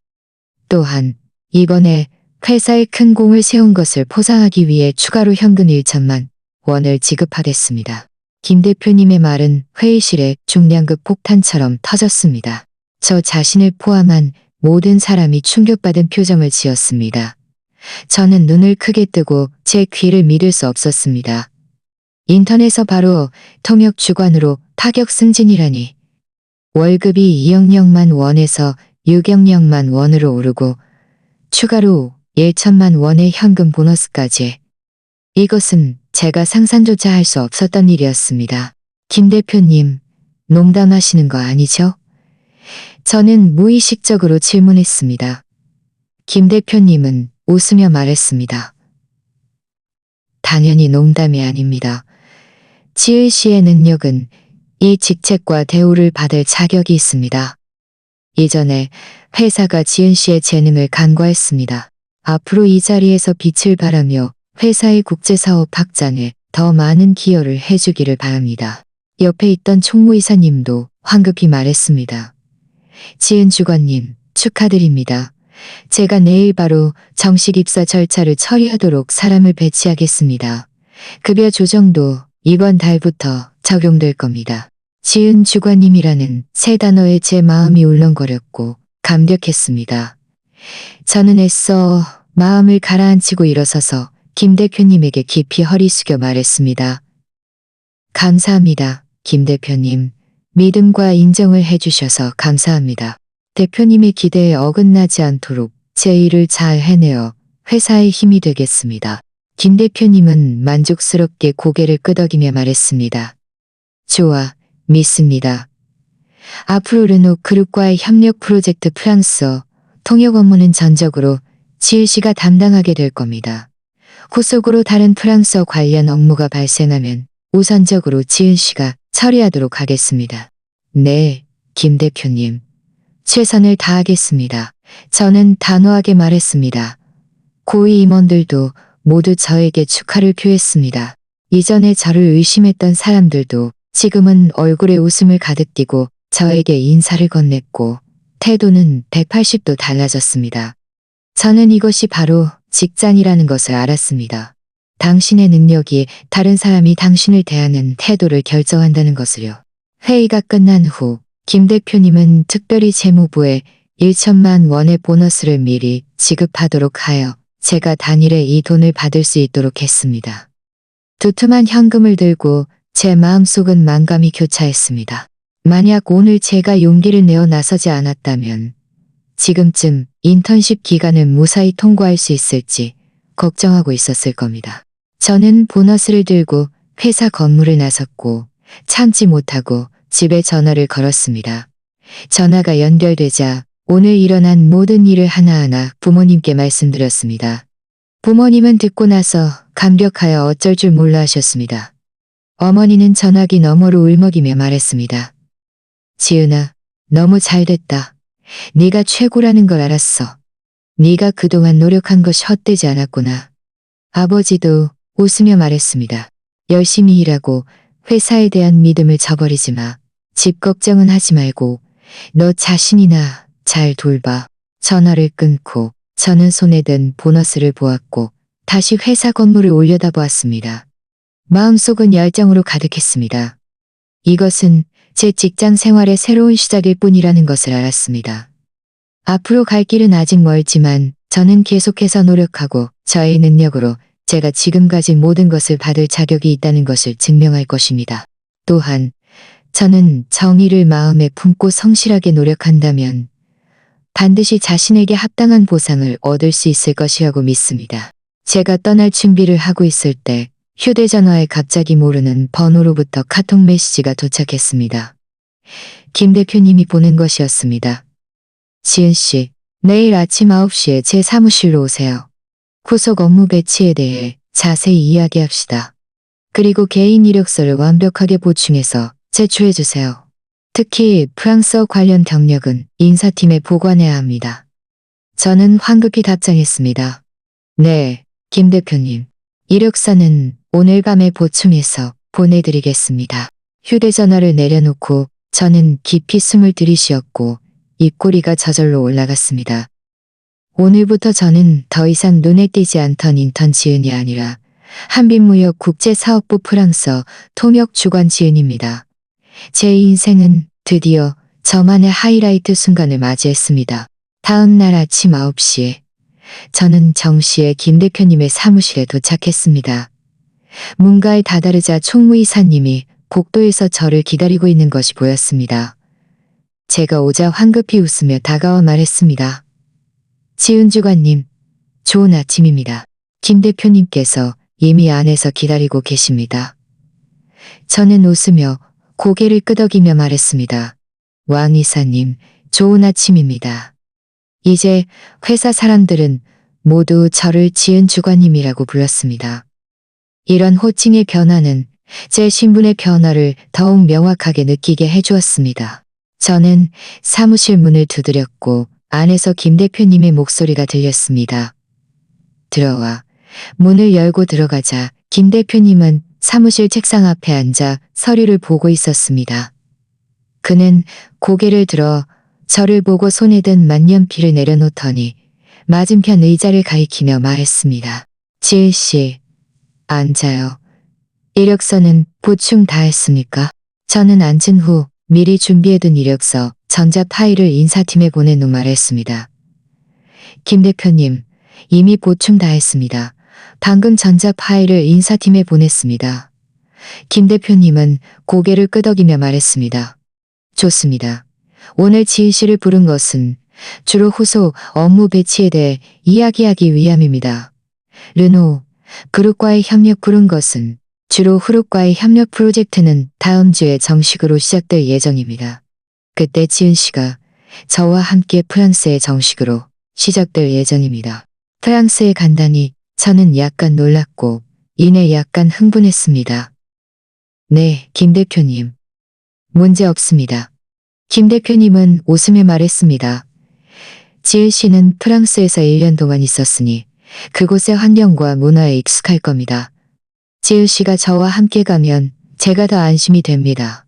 또한 이번에 회사에 큰 공을 세운 것을 포상하기 위해 추가로 현금 1천만 원을 지급하겠습니다. 김 대표님의 말은 회의실에 중량급 폭탄처럼 터졌습니다. 저 자신을 포함한 모든 사람이 충격받은 표정을 지었습니다. 저는 눈을 크게 뜨고 제 귀를 믿을 수 없었습니다. 인턴에서 바로 통역 주관으로 파격 승진이라니. 월급이 2억만 원에서 6억만 원으로 오르고 추가로 1천만 원의 현금 보너스까지. 이것은 제가 상상조차 할 수 없었던 일이었습니다. 김 대표님, 농담하시는 거 아니죠? 저는 무의식적으로 질문했습니다. 김 대표님은 웃으며 말했습니다. 당연히 농담이 아닙니다. 지은 씨의 능력은 이 직책과 대우를 받을 자격이 있습니다. 이전에 회사가 지은 씨의 재능을 간과했습니다. 앞으로 이 자리에서 빛을 발하며 회사의 국제사업 확장에 더 많은 기여를 해주기를 바랍니다. 옆에 있던 총무이사님도 황급히 말했습니다. 지은 주관님, 축하드립니다. 제가 내일 바로 정식 입사 절차를 처리하도록 사람을 배치하겠습니다. 급여 조정도 이번 달부터 적용될 겁니다. 지은 주관님이라는 세 단어에 제 마음이 울렁거렸고 감격했습니다. 저는 애써 마음을 가라앉히고 일어서서 김 대표님에게 깊이 허리 숙여 말했습니다. 감사합니다, 김 대표님. 믿음과 인정을 해주셔서 감사합니다. 대표님의 기대에 어긋나지 않도록 제 일을 잘 해내어 회사의 힘이 되겠습니다. 김 대표님은 만족스럽게 고개를 끄덕이며 말했습니다. 좋아, 믿습니다. 앞으로 르노 그룹과의 협력 프로젝트 프랑스어 통역 업무는 전적으로 지은 씨가 담당하게 될 겁니다. 후속으로 다른 프랑스어 관련 업무가 발생하면 우선적으로 지은 씨가 처리하도록 하겠습니다. 네, 김 대표님. 최선을 다하겠습니다. 저는 단호하게 말했습니다. 고위 임원들도 모두 저에게 축하를 표했습니다. 이전에 저를 의심했던 사람들도 지금은 얼굴에 웃음을 가득 띠고 저에게 인사를 건넸고 태도는 180도 달라졌습니다. 저는 이것이 바로 직장이라는 것을 알았습니다. 당신의 능력이 다른 사람이 당신을 대하는 태도를 결정한다는 것을요. 회의가 끝난 후 김 대표님은 특별히 재무부에 1천만 원의 보너스를 미리 지급하도록 하여 제가 단일에 이 돈을 받을 수 있도록 했습니다. 두툼한 현금을 들고 제 마음속은 만감이 교차했습니다. 만약 오늘 제가 용기를 내어 나서지 않았다면 지금쯤 인턴십 기간을 무사히 통과할 수 있을지 걱정하고 있었을 겁니다. 저는 보너스를 들고 회사 건물을 나섰고 참지 못하고 집에 전화를 걸었습니다. 전화가 연결되자 오늘 일어난 모든 일을 하나하나 부모님께 말씀드렸습니다. 부모님은 듣고 나서 감격하여 어쩔 줄 몰라 하셨습니다. 어머니는 전화기 너머로 울먹이며 말했습니다. 지은아, 너무 잘됐다. 네가 최고라는 걸 알았어. 네가 그동안 노력한 것이 헛되지 않았구나. 아버지도 웃으며 말했습니다. 열심히 일하고 회사에 대한 믿음을 저버리지 마. 집 걱정은 하지 말고 너 자신이나 잘 돌봐. 전화를 끊고 저는 손에 든 보너스를 보았고 다시 회사 건물을 올려다보았습니다. 마음속은 열정으로 가득했습니다. 이것은 제 직장 생활의 새로운 시작일 뿐이라는 것을 알았습니다. 앞으로 갈 길은 아직 멀지만 저는 계속해서 노력하고 저의 능력으로 제가 지금 가진 모든 것을 받을 자격이 있다는 것을 증명할 것입니다. 또한 저는 정의를 마음에 품고 성실하게 노력한다면 반드시 자신에게 합당한 보상을 얻을 수 있을 것이라고 믿습니다. 제가 떠날 준비를 하고 있을 때 휴대전화에 갑자기 모르는 번호로부터 카톡 메시지가 도착했습니다. 김 대표님이 보낸 것이었습니다. 지은 씨, 내일 아침 9시에 제 사무실로 오세요. 후속 업무 배치에 대해 자세히 이야기합시다. 그리고 개인 이력서를 완벽하게 보충해서 제출해주세요. 특히 프랑스어 관련 경력은 인사팀에 보관해야 합니다. 저는 황급히 답장했습니다. 네, 김 대표님. 이력서는 오늘 밤에 보충해서 보내드리겠습니다. 휴대전화를 내려놓고 저는 깊이 숨을 들이쉬었고 입꼬리가 저절로 올라갔습니다. 오늘부터 저는 더 이상 눈에 띄지 않던 인턴 지은이 아니라 한빛무역 국제사업부 프랑스어 통역 주관 지은입니다. 제 인생은 드디어 저만의 하이라이트 순간을 맞이했습니다. 다음 날 아침 9시에 저는 정시에 김 대표님의 사무실에 도착했습니다. 문가에 다다르자 총무이사님이 복도에서 저를 기다리고 있는 것이 보였습니다. 제가 오자 황급히 웃으며 다가와 말했습니다. 지은 주관님, 좋은 아침입니다. 김 대표님께서 이미 안에서 기다리고 계십니다. 저는 웃으며 고개를 끄덕이며 말했습니다. 왕 이사님, 좋은 아침입니다. 이제 회사 사람들은 모두 저를 지은 주관님이라고 불렀습니다. 이런 호칭의 변화는 제 신분의 변화를 더욱 명확하게 느끼게 해주었습니다. 저는 사무실 문을 두드렸고 안에서 김 대표님의 목소리가 들렸습니다. 들어와. 문을 열고 들어가자 김 대표님은 사무실 책상 앞에 앉아 서류를 보고 있었습니다. 그는 고개를 들어 저를 보고 손에 든 만년필을 내려놓더니 맞은편 의자를 가리키며 말했습니다. 지은 씨, 앉아요. 이력서는 보충 다 했습니까? 저는 앉은 후 미리 준비해둔 이력서 전자 파일을 인사팀에 보낸 후 말했습니다. 김 대표님, 이미 보충 다 했습니다. 방금 전자 파일을 인사팀에 보냈습니다. 김 대표님은 고개를 끄덕이며 말했습니다. 좋습니다. 오늘 지은 씨를 부른 것은 주로 후속 업무 배치에 대해 이야기하기 위함입니다. 르노 그룹과의 협력 부른 것은 주로 후룩과의 협력 프로젝트는 다음 주에 정식으로 시작될 예정입니다. 그때 지은 씨가 저와 함께 프랑스에 정식으로 시작될 예정입니다. 프랑스에 간다니 저는 약간 놀랐고 이내 약간 흥분했습니다. 네, 김 대표님. 문제 없습니다. 김 대표님은 웃으며 말했습니다. 지은 씨는 프랑스에서 1년 동안 있었으니 그곳의 환경과 문화에 익숙할 겁니다. 지은 씨가 저와 함께 가면 제가 더 안심이 됩니다.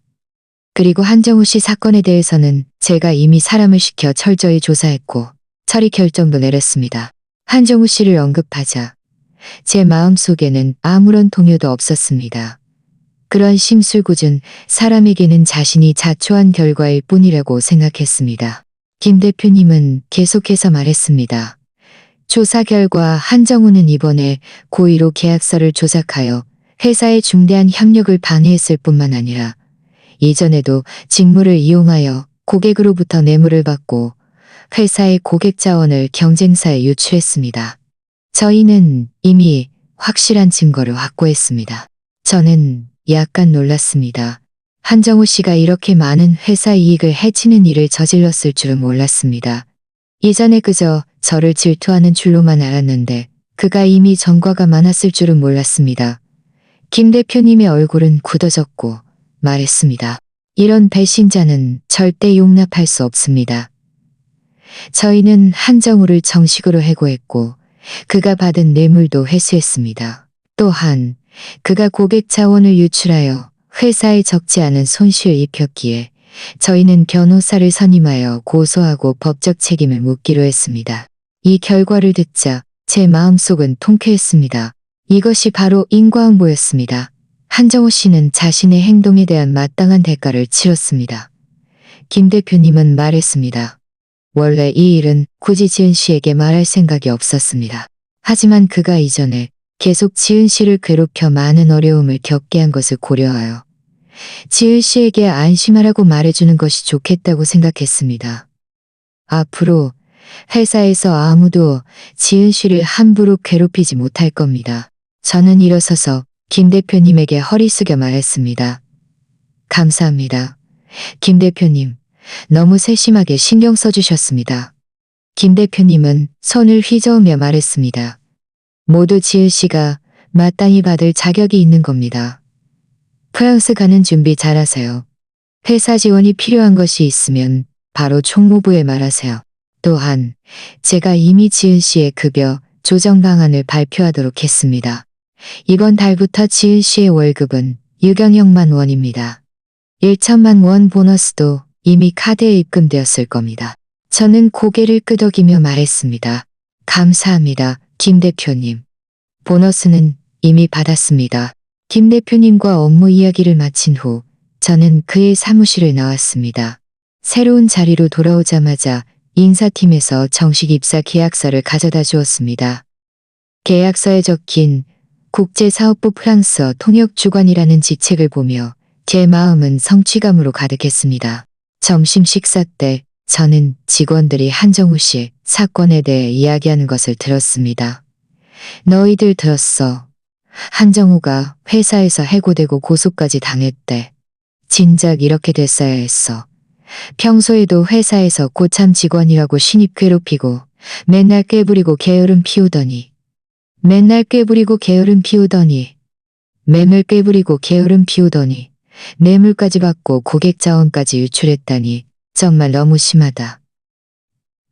그리고 한정우 씨 사건에 대해서는 제가 이미 사람을 시켜 철저히 조사했고 처리 결정도 내렸습니다. 한정우 씨를 언급하자 제 마음속에는 아무런 동요도 없었습니다. 그런 심술궂은 사람에게는 자신이 자초한 결과일 뿐이라고 생각했습니다. 김 대표님은 계속해서 말했습니다. 조사 결과 한정우는 이번에 고의로 계약서를 조작하여 회사의 중대한 협력을 방해했을 뿐만 아니라 이전에도 직무를 이용하여 고객으로부터 뇌물을 받고 회사의 고객 자원을 경쟁사에 유출했습니다. 저희는 이미 확실한 증거를 확보했습니다. 저는 약간 놀랐습니다. 한정우 씨가 이렇게 많은 회사 이익을 해치는 일을 저질렀을 줄은 몰랐습니다. 이전에 그저 저를 질투하는 줄로만 알았는데 그가 이미 전과가 많았을 줄은 몰랐습니다. 김 대표님의 얼굴은 굳어졌고 말했습니다. 이런 배신자는 절대 용납할 수 없습니다. 저희는 한정우를 정식으로 해고했고 그가 받은 뇌물도 회수했습니다. 또한 그가 고객 자원을 유출하여 회사에 적지 않은 손실을 입혔기에 저희는 변호사를 선임하여 고소하고 법적 책임을 묻기로 했습니다. 이 결과를 듣자 제 마음속은 통쾌했습니다. 이것이 바로 인과응보였습니다. 한정우 씨는 자신의 행동에 대한 마땅한 대가를 치렀습니다. 김 대표님은 말했습니다. 원래 이 일은 굳이 지은 씨에게 말할 생각이 없었습니다. 하지만 그가 이전에 계속 지은 씨를 괴롭혀 많은 어려움을 겪게 한 것을 고려하여 지은 씨에게 안심하라고 말해주는 것이 좋겠다고 생각했습니다. 앞으로 회사에서 아무도 지은 씨를 함부로 괴롭히지 못할 겁니다. 저는 일어서서 김 대표님에게 허리 숙여 말했습니다. 감사합니다. 김 대표님, 너무 세심하게 신경 써주셨습니다. 김 대표님은 손을 휘저으며 말했습니다. 모두 지은 씨가 마땅히 받을 자격이 있는 겁니다. 프랑스 가는 준비 잘하세요. 회사 지원이 필요한 것이 있으면 바로 총무부에 말하세요. 또한 제가 이미 지은 씨의 급여 조정 방안을 발표하도록 했습니다. 이번 달부터 지은 씨의 월급은 유경영만 원입니다. 1천만 원 보너스도 이미 카드에 입금되었을 겁니다. 저는 고개를 끄덕이며 말했습니다. 감사합니다, 김 대표님. 보너스는 이미 받았습니다. 김 대표님과 업무 이야기를 마친 후 저는 그의 사무실을 나왔습니다. 새로운 자리로 돌아오자마자 인사팀에서 정식 입사 계약서를 가져다 주었습니다. 계약서에 적힌 국제사업부 프랑스어 통역주관이라는 지책을 보며 제 마음은 성취감으로 가득했습니다. 점심 식사 때 저는 직원들이 한정우 씨 사건에 대해 이야기하는 것을 들었습니다. 너희들 들었어. 한정우가 회사에서 해고되고 고소까지 당했대. 진작 이렇게 됐어야 했어. 평소에도 회사에서 고참 직원이라고 신입 괴롭히고 맨날 꾀부리고 게으름 피우더니 매물 꾀부리고 게으름 피우더니 뇌물까지 받고 고객 자원까지 유출했다니 정말 너무 심하다.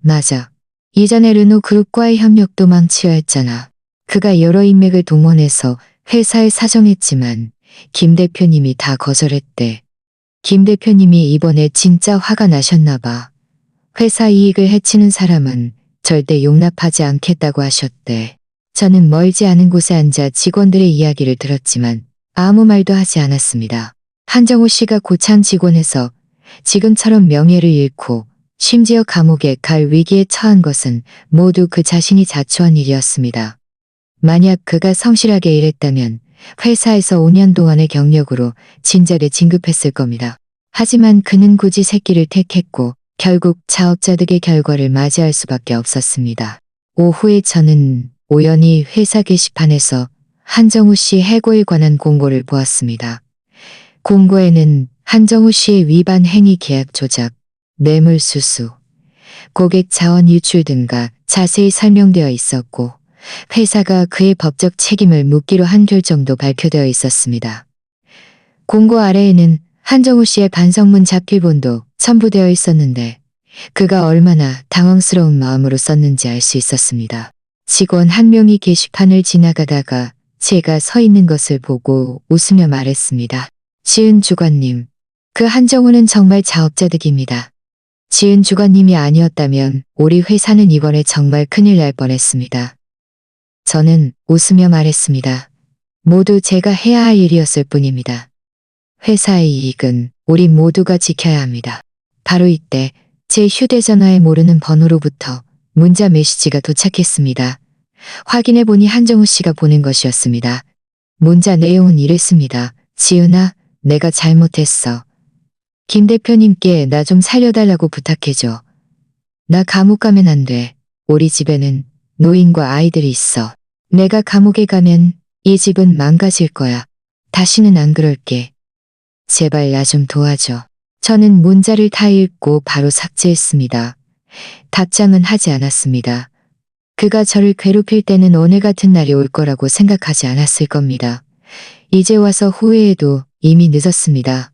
맞아. 이전에 르노 그룹과의 협력도 망치였잖아. 그가 여러 인맥을 동원해서 회사에 사정했지만 김 대표님이 다 거절했대. 김 대표님이 이번에 진짜 화가 나셨나 봐. 회사 이익을 해치는 사람은 절대 용납하지 않겠다고 하셨대. 저는 멀지 않은 곳에 앉아 직원들의 이야기를 들었지만 아무 말도 하지 않았습니다. 한정우 씨가 고참 직원에서 지금처럼 명예를 잃고 심지어 감옥에 갈 위기에 처한 것은 모두 그 자신이 자초한 일이었습니다. 만약 그가 성실하게 일했다면 회사에서 5년 동안의 경력으로 진작에 진급했을 겁니다. 하지만 그는 굳이 새끼를 택했고 결국 자업자득의 결과를 맞이할 수밖에 없었습니다. 오후에 저는 우연히 회사 게시판에서 한정우 씨 해고에 관한 공고를 보았습니다. 공고에는 한정우 씨의 위반 행위 계약 조작, 뇌물 수수, 고객 자원 유출 등과 자세히 설명되어 있었고 회사가 그의 법적 책임을 묻기로 한 결정도 발표되어 있었습니다. 공고 아래에는 한정우 씨의 반성문 잡필본도 첨부되어 있었는데 그가 얼마나 당황스러운 마음으로 썼는지 알 수 있었습니다. 직원 한 명이 게시판을 지나가다가 제가 서 있는 것을 보고 웃으며 말했습니다. 지은 주관님, 그 한정우는 정말 자업자득입니다. 지은 주관님이 아니었다면 우리 회사는 이번에 정말 큰일 날 뻔했습니다. 저는 웃으며 말했습니다. 모두 제가 해야 할 일이었을 뿐입니다. 회사의 이익은 우리 모두가 지켜야 합니다. 바로 이때 제 휴대전화에 모르는 번호로부터 문자 메시지가 도착했습니다. 확인해보니 한정우 씨가 보낸 것이었습니다. 문자 내용은 이랬습니다. 지은아, 내가 잘못했어. 김 대표님께 나 좀 살려달라고 부탁해줘. 나 감옥 가면 안 돼. 우리 집에는 노인과 아이들이 있어. 내가 감옥에 가면 이 집은 망가질 거야. 다시는 안 그럴게. 제발 나 좀 도와줘. 저는 문자를 다 읽고 바로 삭제했습니다. 답장은 하지 않았습니다. 그가 저를 괴롭힐 때는 오늘 같은 날이 올 거라고 생각하지 않았을 겁니다. 이제 와서 후회해도 이미 늦었습니다.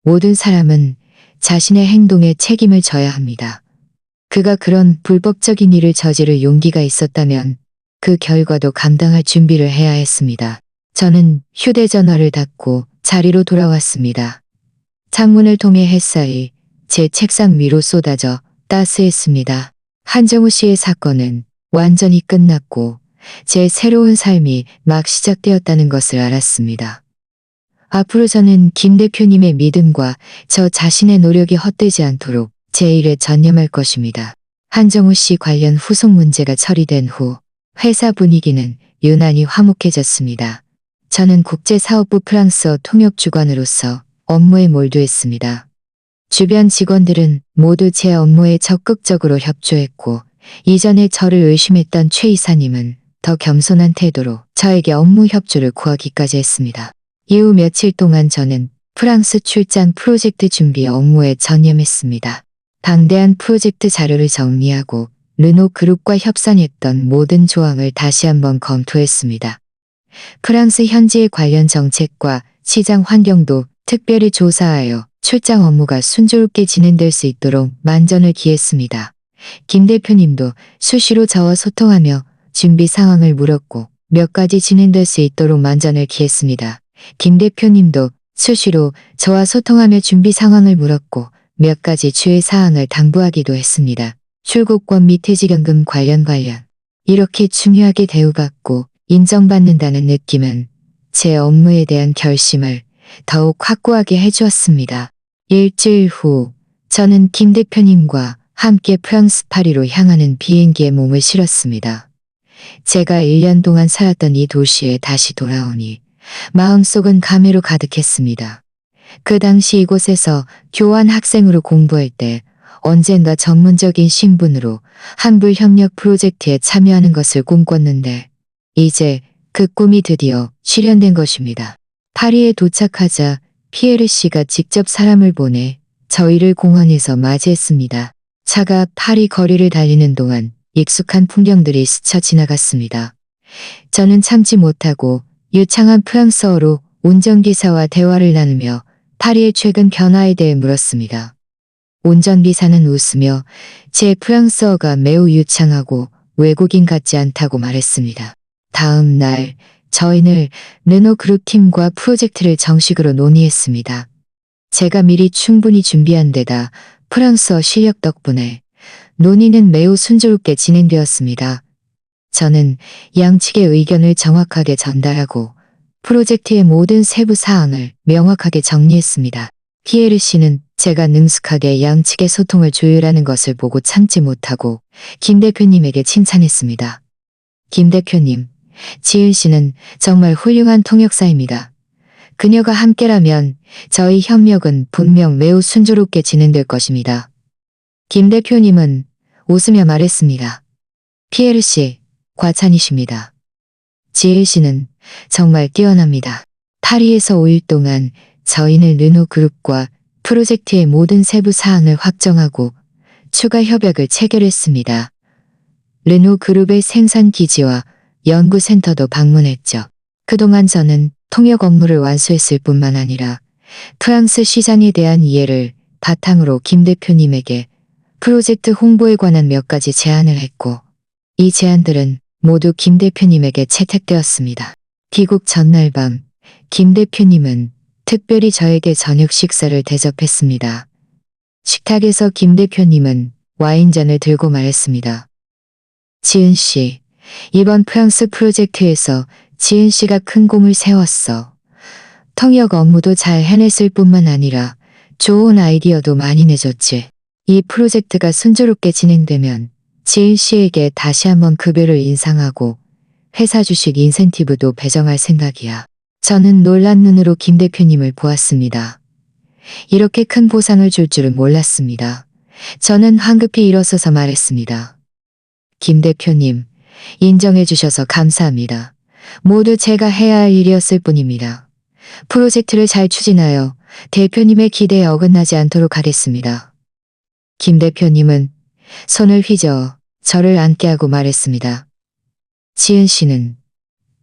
모든 사람은 자신의 행동에 책임을 져야 합니다. 그가 그런 불법적인 일을 저지를 용기가 있었다면 그 결과도 감당할 준비를 해야 했습니다. 저는 휴대전화를 닫고 자리로 돌아왔습니다. 창문을 통해 햇살이 제 책상 위로 쏟아져 따스했습니다. 한정우 씨의 사건은 완전히 끝났고 제 새로운 삶이 막 시작되었다는 것을 알았습니다. 앞으로 저는 김 대표님의 믿음과 저 자신의 노력이 헛되지 않도록 제 일에 전념할 것입니다. 한정우 씨 관련 후속 문제가 처리된 후 회사 분위기는 유난히 화목해졌습니다. 저는 국제사업부 프랑스어 통역주관으로서 업무에 몰두했습니다. 주변 직원들은 모두 제 업무에 적극적으로 협조했고 이전에 저를 의심했던 최 이사님은 더 겸손한 태도로 저에게 업무 협조를 구하기까지 했습니다. 이후 며칠 동안 저는 프랑스 출장 프로젝트 준비 업무에 전념했습니다. 방대한 프로젝트 자료를 정리하고 르노 그룹과 협상했던 모든 조항을 다시 한번 검토했습니다. 프랑스 현지의 관련 정책과 시장 환경도 특별히 조사하여 출장 업무가 순조롭게 진행될 수 있도록 만전을 기했습니다. 김 대표님도 수시로 저와 소통하며 준비 상황을 물었고 몇 가지 진행될 수 있도록 만전을 기했습니다. 김 대표님도 수시로 저와 소통하며 준비 상황을 물었고 몇 가지 주의 사항을 당부하기도 했습니다. 출국권 및 퇴직연금 관련. 이렇게 중요하게 대우받고 인정받는다는 느낌은 제 업무에 대한 결심을 더욱 확고하게 해주었습니다. 일주일 후 저는 김 대표님과 함께 프랑스 파리로 향하는 비행기에 몸을 실었습니다. 제가 1년 동안 살았던 이 도시에 다시 돌아오니 마음속은 감회로 가득했습니다. 그 당시 이곳에서 교환 학생으로 공부할 때 언젠가 전문적인 신분으로 한불 협력 프로젝트에 참여하는 것을 꿈꿨는데 이제 그 꿈이 드디어 실현된 것입니다. 파리에 도착하자 피에르 씨가 직접 사람을 보내 저희를 공항에서 맞이했습니다. 차가 파리 거리를 달리는 동안 익숙한 풍경들이 스쳐 지나갔습니다. 저는 참지 못하고 유창한 프랑스어로 운전기사와 대화를 나누며 파리의 최근 변화에 대해 물었습니다. 운전기사는 웃으며 제 프랑스어가 매우 유창하고 외국인 같지 않다고 말했습니다. 다음 날 저희는 르노 그룹 팀과 프로젝트를 정식으로 논의했습니다. 제가 미리 충분히 준비한 데다 프랑스어 실력 덕분에 논의는 매우 순조롭게 진행되었습니다. 저는 양측의 의견을 정확하게 전달하고 프로젝트의 모든 세부 사항을 명확하게 정리했습니다. 피에르 씨는 제가 능숙하게 양측의 소통을 조율하는 것을 보고 참지 못하고 김 대표님에게 칭찬했습니다. 김 대표님, 지은 씨는 정말 훌륭한 통역사입니다. 그녀가 함께라면 저희 협력은 분명 매우 순조롭게 진행될 것입니다. 김 대표님은 웃으며 말했습니다. 피에르 씨, 과찬이십니다. 지은 씨는 정말 뛰어납니다. 파리에서 5일 동안 저희는 르노 그룹과 프로젝트의 모든 세부 사항을 확정하고 추가 협약을 체결했습니다. 르노 그룹의 생산 기지와 연구센터도 방문했죠. 그동안 저는 통역 업무를 완수했을 뿐만 아니라 프랑스 시장에 대한 이해를 바탕으로 김 대표님에게 프로젝트 홍보에 관한 몇 가지 제안을 했고 이 제안들은 모두 김 대표님에게 채택되었습니다. 귀국 전날 밤 김 대표님은 특별히 저에게 저녁 식사를 대접했습니다. 식탁에서 김 대표님은 와인잔을 들고 말했습니다. 지은 씨, 이번 프랑스 프로젝트에서 지은 씨가 큰 공을 세웠어. 통역 업무도 잘 해냈을 뿐만 아니라 좋은 아이디어도 많이 내줬지. 이 프로젝트가 순조롭게 진행되면 지은 씨에게 다시 한번 급여를 인상하고 회사 주식 인센티브도 배정할 생각이야. 저는 놀란 눈으로 김 대표님을 보았습니다. 이렇게 큰 보상을 줄 줄은 몰랐습니다. 저는 황급히 일어서서 말했습니다. 김 대표님, 인정해 주셔서 감사합니다. 모두 제가 해야 할 일이었을 뿐입니다. 프로젝트를 잘 추진하여 대표님의 기대에 어긋나지 않도록 하겠습니다. 김 대표님은 손을 휘저어 저를 앉게 하고 말했습니다. 지은 씨는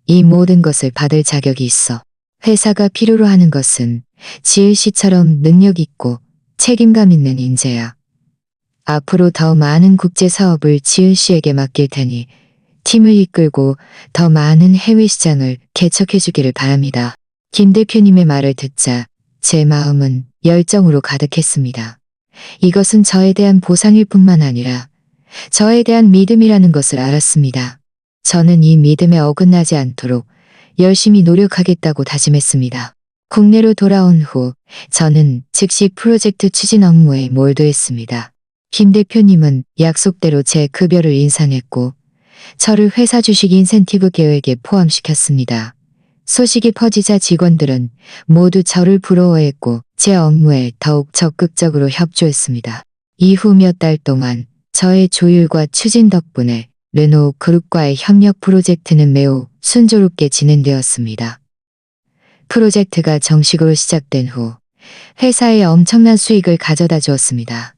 이 모든 것을 받을 자격이 있어. 회사가 필요로 하는 것은 지은 씨처럼 능력 있고 책임감 있는 인재야. 앞으로 더 많은 국제 사업을 지은 씨에게 맡길 테니 팀을 이끌고 더 많은 해외 시장을 개척해 주기를 바랍니다. 김 대표님의 말을 듣자 제 마음은 열정으로 가득했습니다. 이것은 저에 대한 보상일 뿐만 아니라 저에 대한 믿음이라는 것을 알았습니다. 저는 이 믿음에 어긋나지 않도록 열심히 노력하겠다고 다짐했습니다. 국내로 돌아온 후 저는 즉시 프로젝트 추진 업무에 몰두했습니다. 김 대표님은 약속대로 제 급여를 인상했고 저를 회사 주식 인센티브 계획에 포함시켰습니다. 소식이 퍼지자 직원들은 모두 저를 부러워했고 제 업무에 더욱 적극적으로 협조했습니다. 이후 몇 달 동안 저의 조율과 추진 덕분에 르노 그룹과의 협력 프로젝트는 매우 순조롭게 진행되었습니다. 프로젝트가 정식으로 시작된 후 회사에 엄청난 수익을 가져다 주었습니다.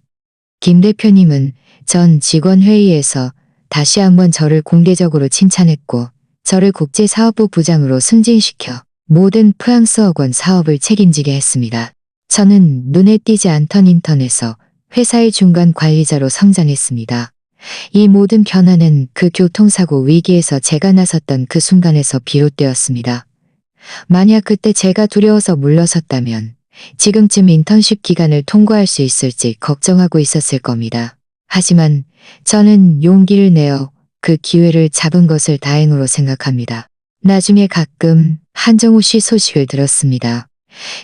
김 대표님은 전 직원회의에서 다시 한번 저를 공개적으로 칭찬했고 저를 국제사업부 부장으로 승진시켜 모든 프랑스어권 사업을 책임지게 했습니다. 저는 눈에 띄지 않던 인턴에서 회사의 중간 관리자로 성장했습니다. 이 모든 변화는 그 교통사고 위기에서 제가 나섰던 그 순간에서 비롯되었습니다. 만약 그때 제가 두려워서 물러섰다면 지금쯤 인턴십 기간을 통과할 수 있을지 걱정하고 있었을 겁니다. 하지만 저는 용기를 내어 그 기회를 잡은 것을 다행으로 생각합니다. 나중에 가끔 한정우 씨 소식을 들었습니다.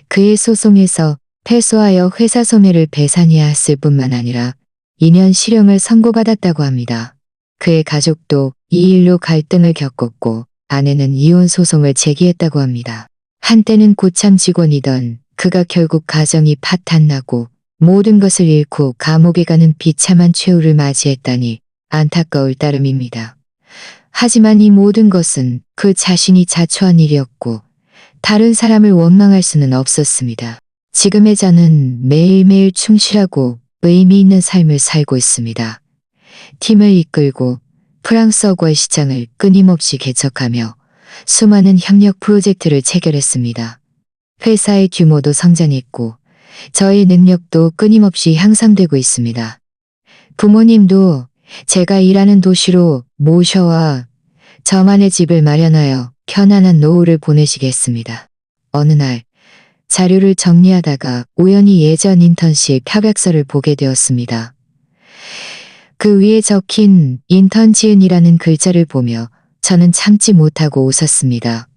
그의 소송에서 패소하여 회사 소멸을 배산해야 했을 뿐만 아니라 2년 실형을 선고받았다고 합니다. 그의 가족도 이 일로 갈등을 겪었고 아내는 이혼 소송을 제기했다고 합니다. 한때는 고참 직원이던 그가 결국 가정이 파탄나고 모든 것을 잃고 감옥에 가는 비참한 최후를 맞이했다니 안타까울 따름입니다. 하지만 이 모든 것은 그 자신이 자초한 일이었고 다른 사람을 원망할 수는 없었습니다. 지금의 저는 매일매일 충실하고 의미 있는 삶을 살고 있습니다. 팀을 이끌고 프랑스어권 시장을 끊임없이 개척하며 수많은 협력 프로젝트를 체결했습니다. 회사의 규모도 성장했고 저의 능력도 끊임없이 향상되고 있습니다. 부모님도 제가 일하는 도시로 모셔와 저만의 집을 마련하여 편안한 노후를 보내시겠습니다. 어느 날 자료를 정리하다가 우연히 예전 인턴십 협약서를 보게 되었습니다. 그 위에 적힌 인턴 지은이라는 글자를 보며 저는 참지 못하고 웃었습니다.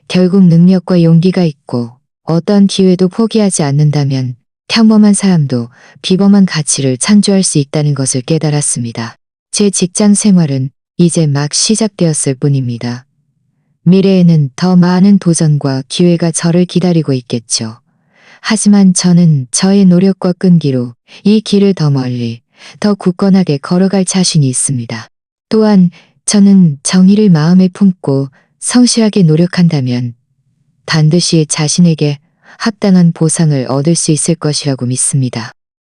결국 능력과 용기가 있고 어떤 기회도 포기하지 않는다면 평범한 사람도 비범한 가치를 창조할 수 있다는 것을 깨달았습니다. 제 직장 생활은 이제 막 시작되었을 뿐입니다. 미래에는 더 많은 도전과 기회가 저를 기다리고 있겠죠. 하지만 저는 저의 노력과 끈기로 이 길을 더 멀리, 더 굳건하게 걸어갈 자신이 있습니다. 또한 저는 정의를 마음에 품고 성실하게 노력한다면 반드시 자신에게 합당한 보상을 얻을 수 있을 것이라고 믿습니다.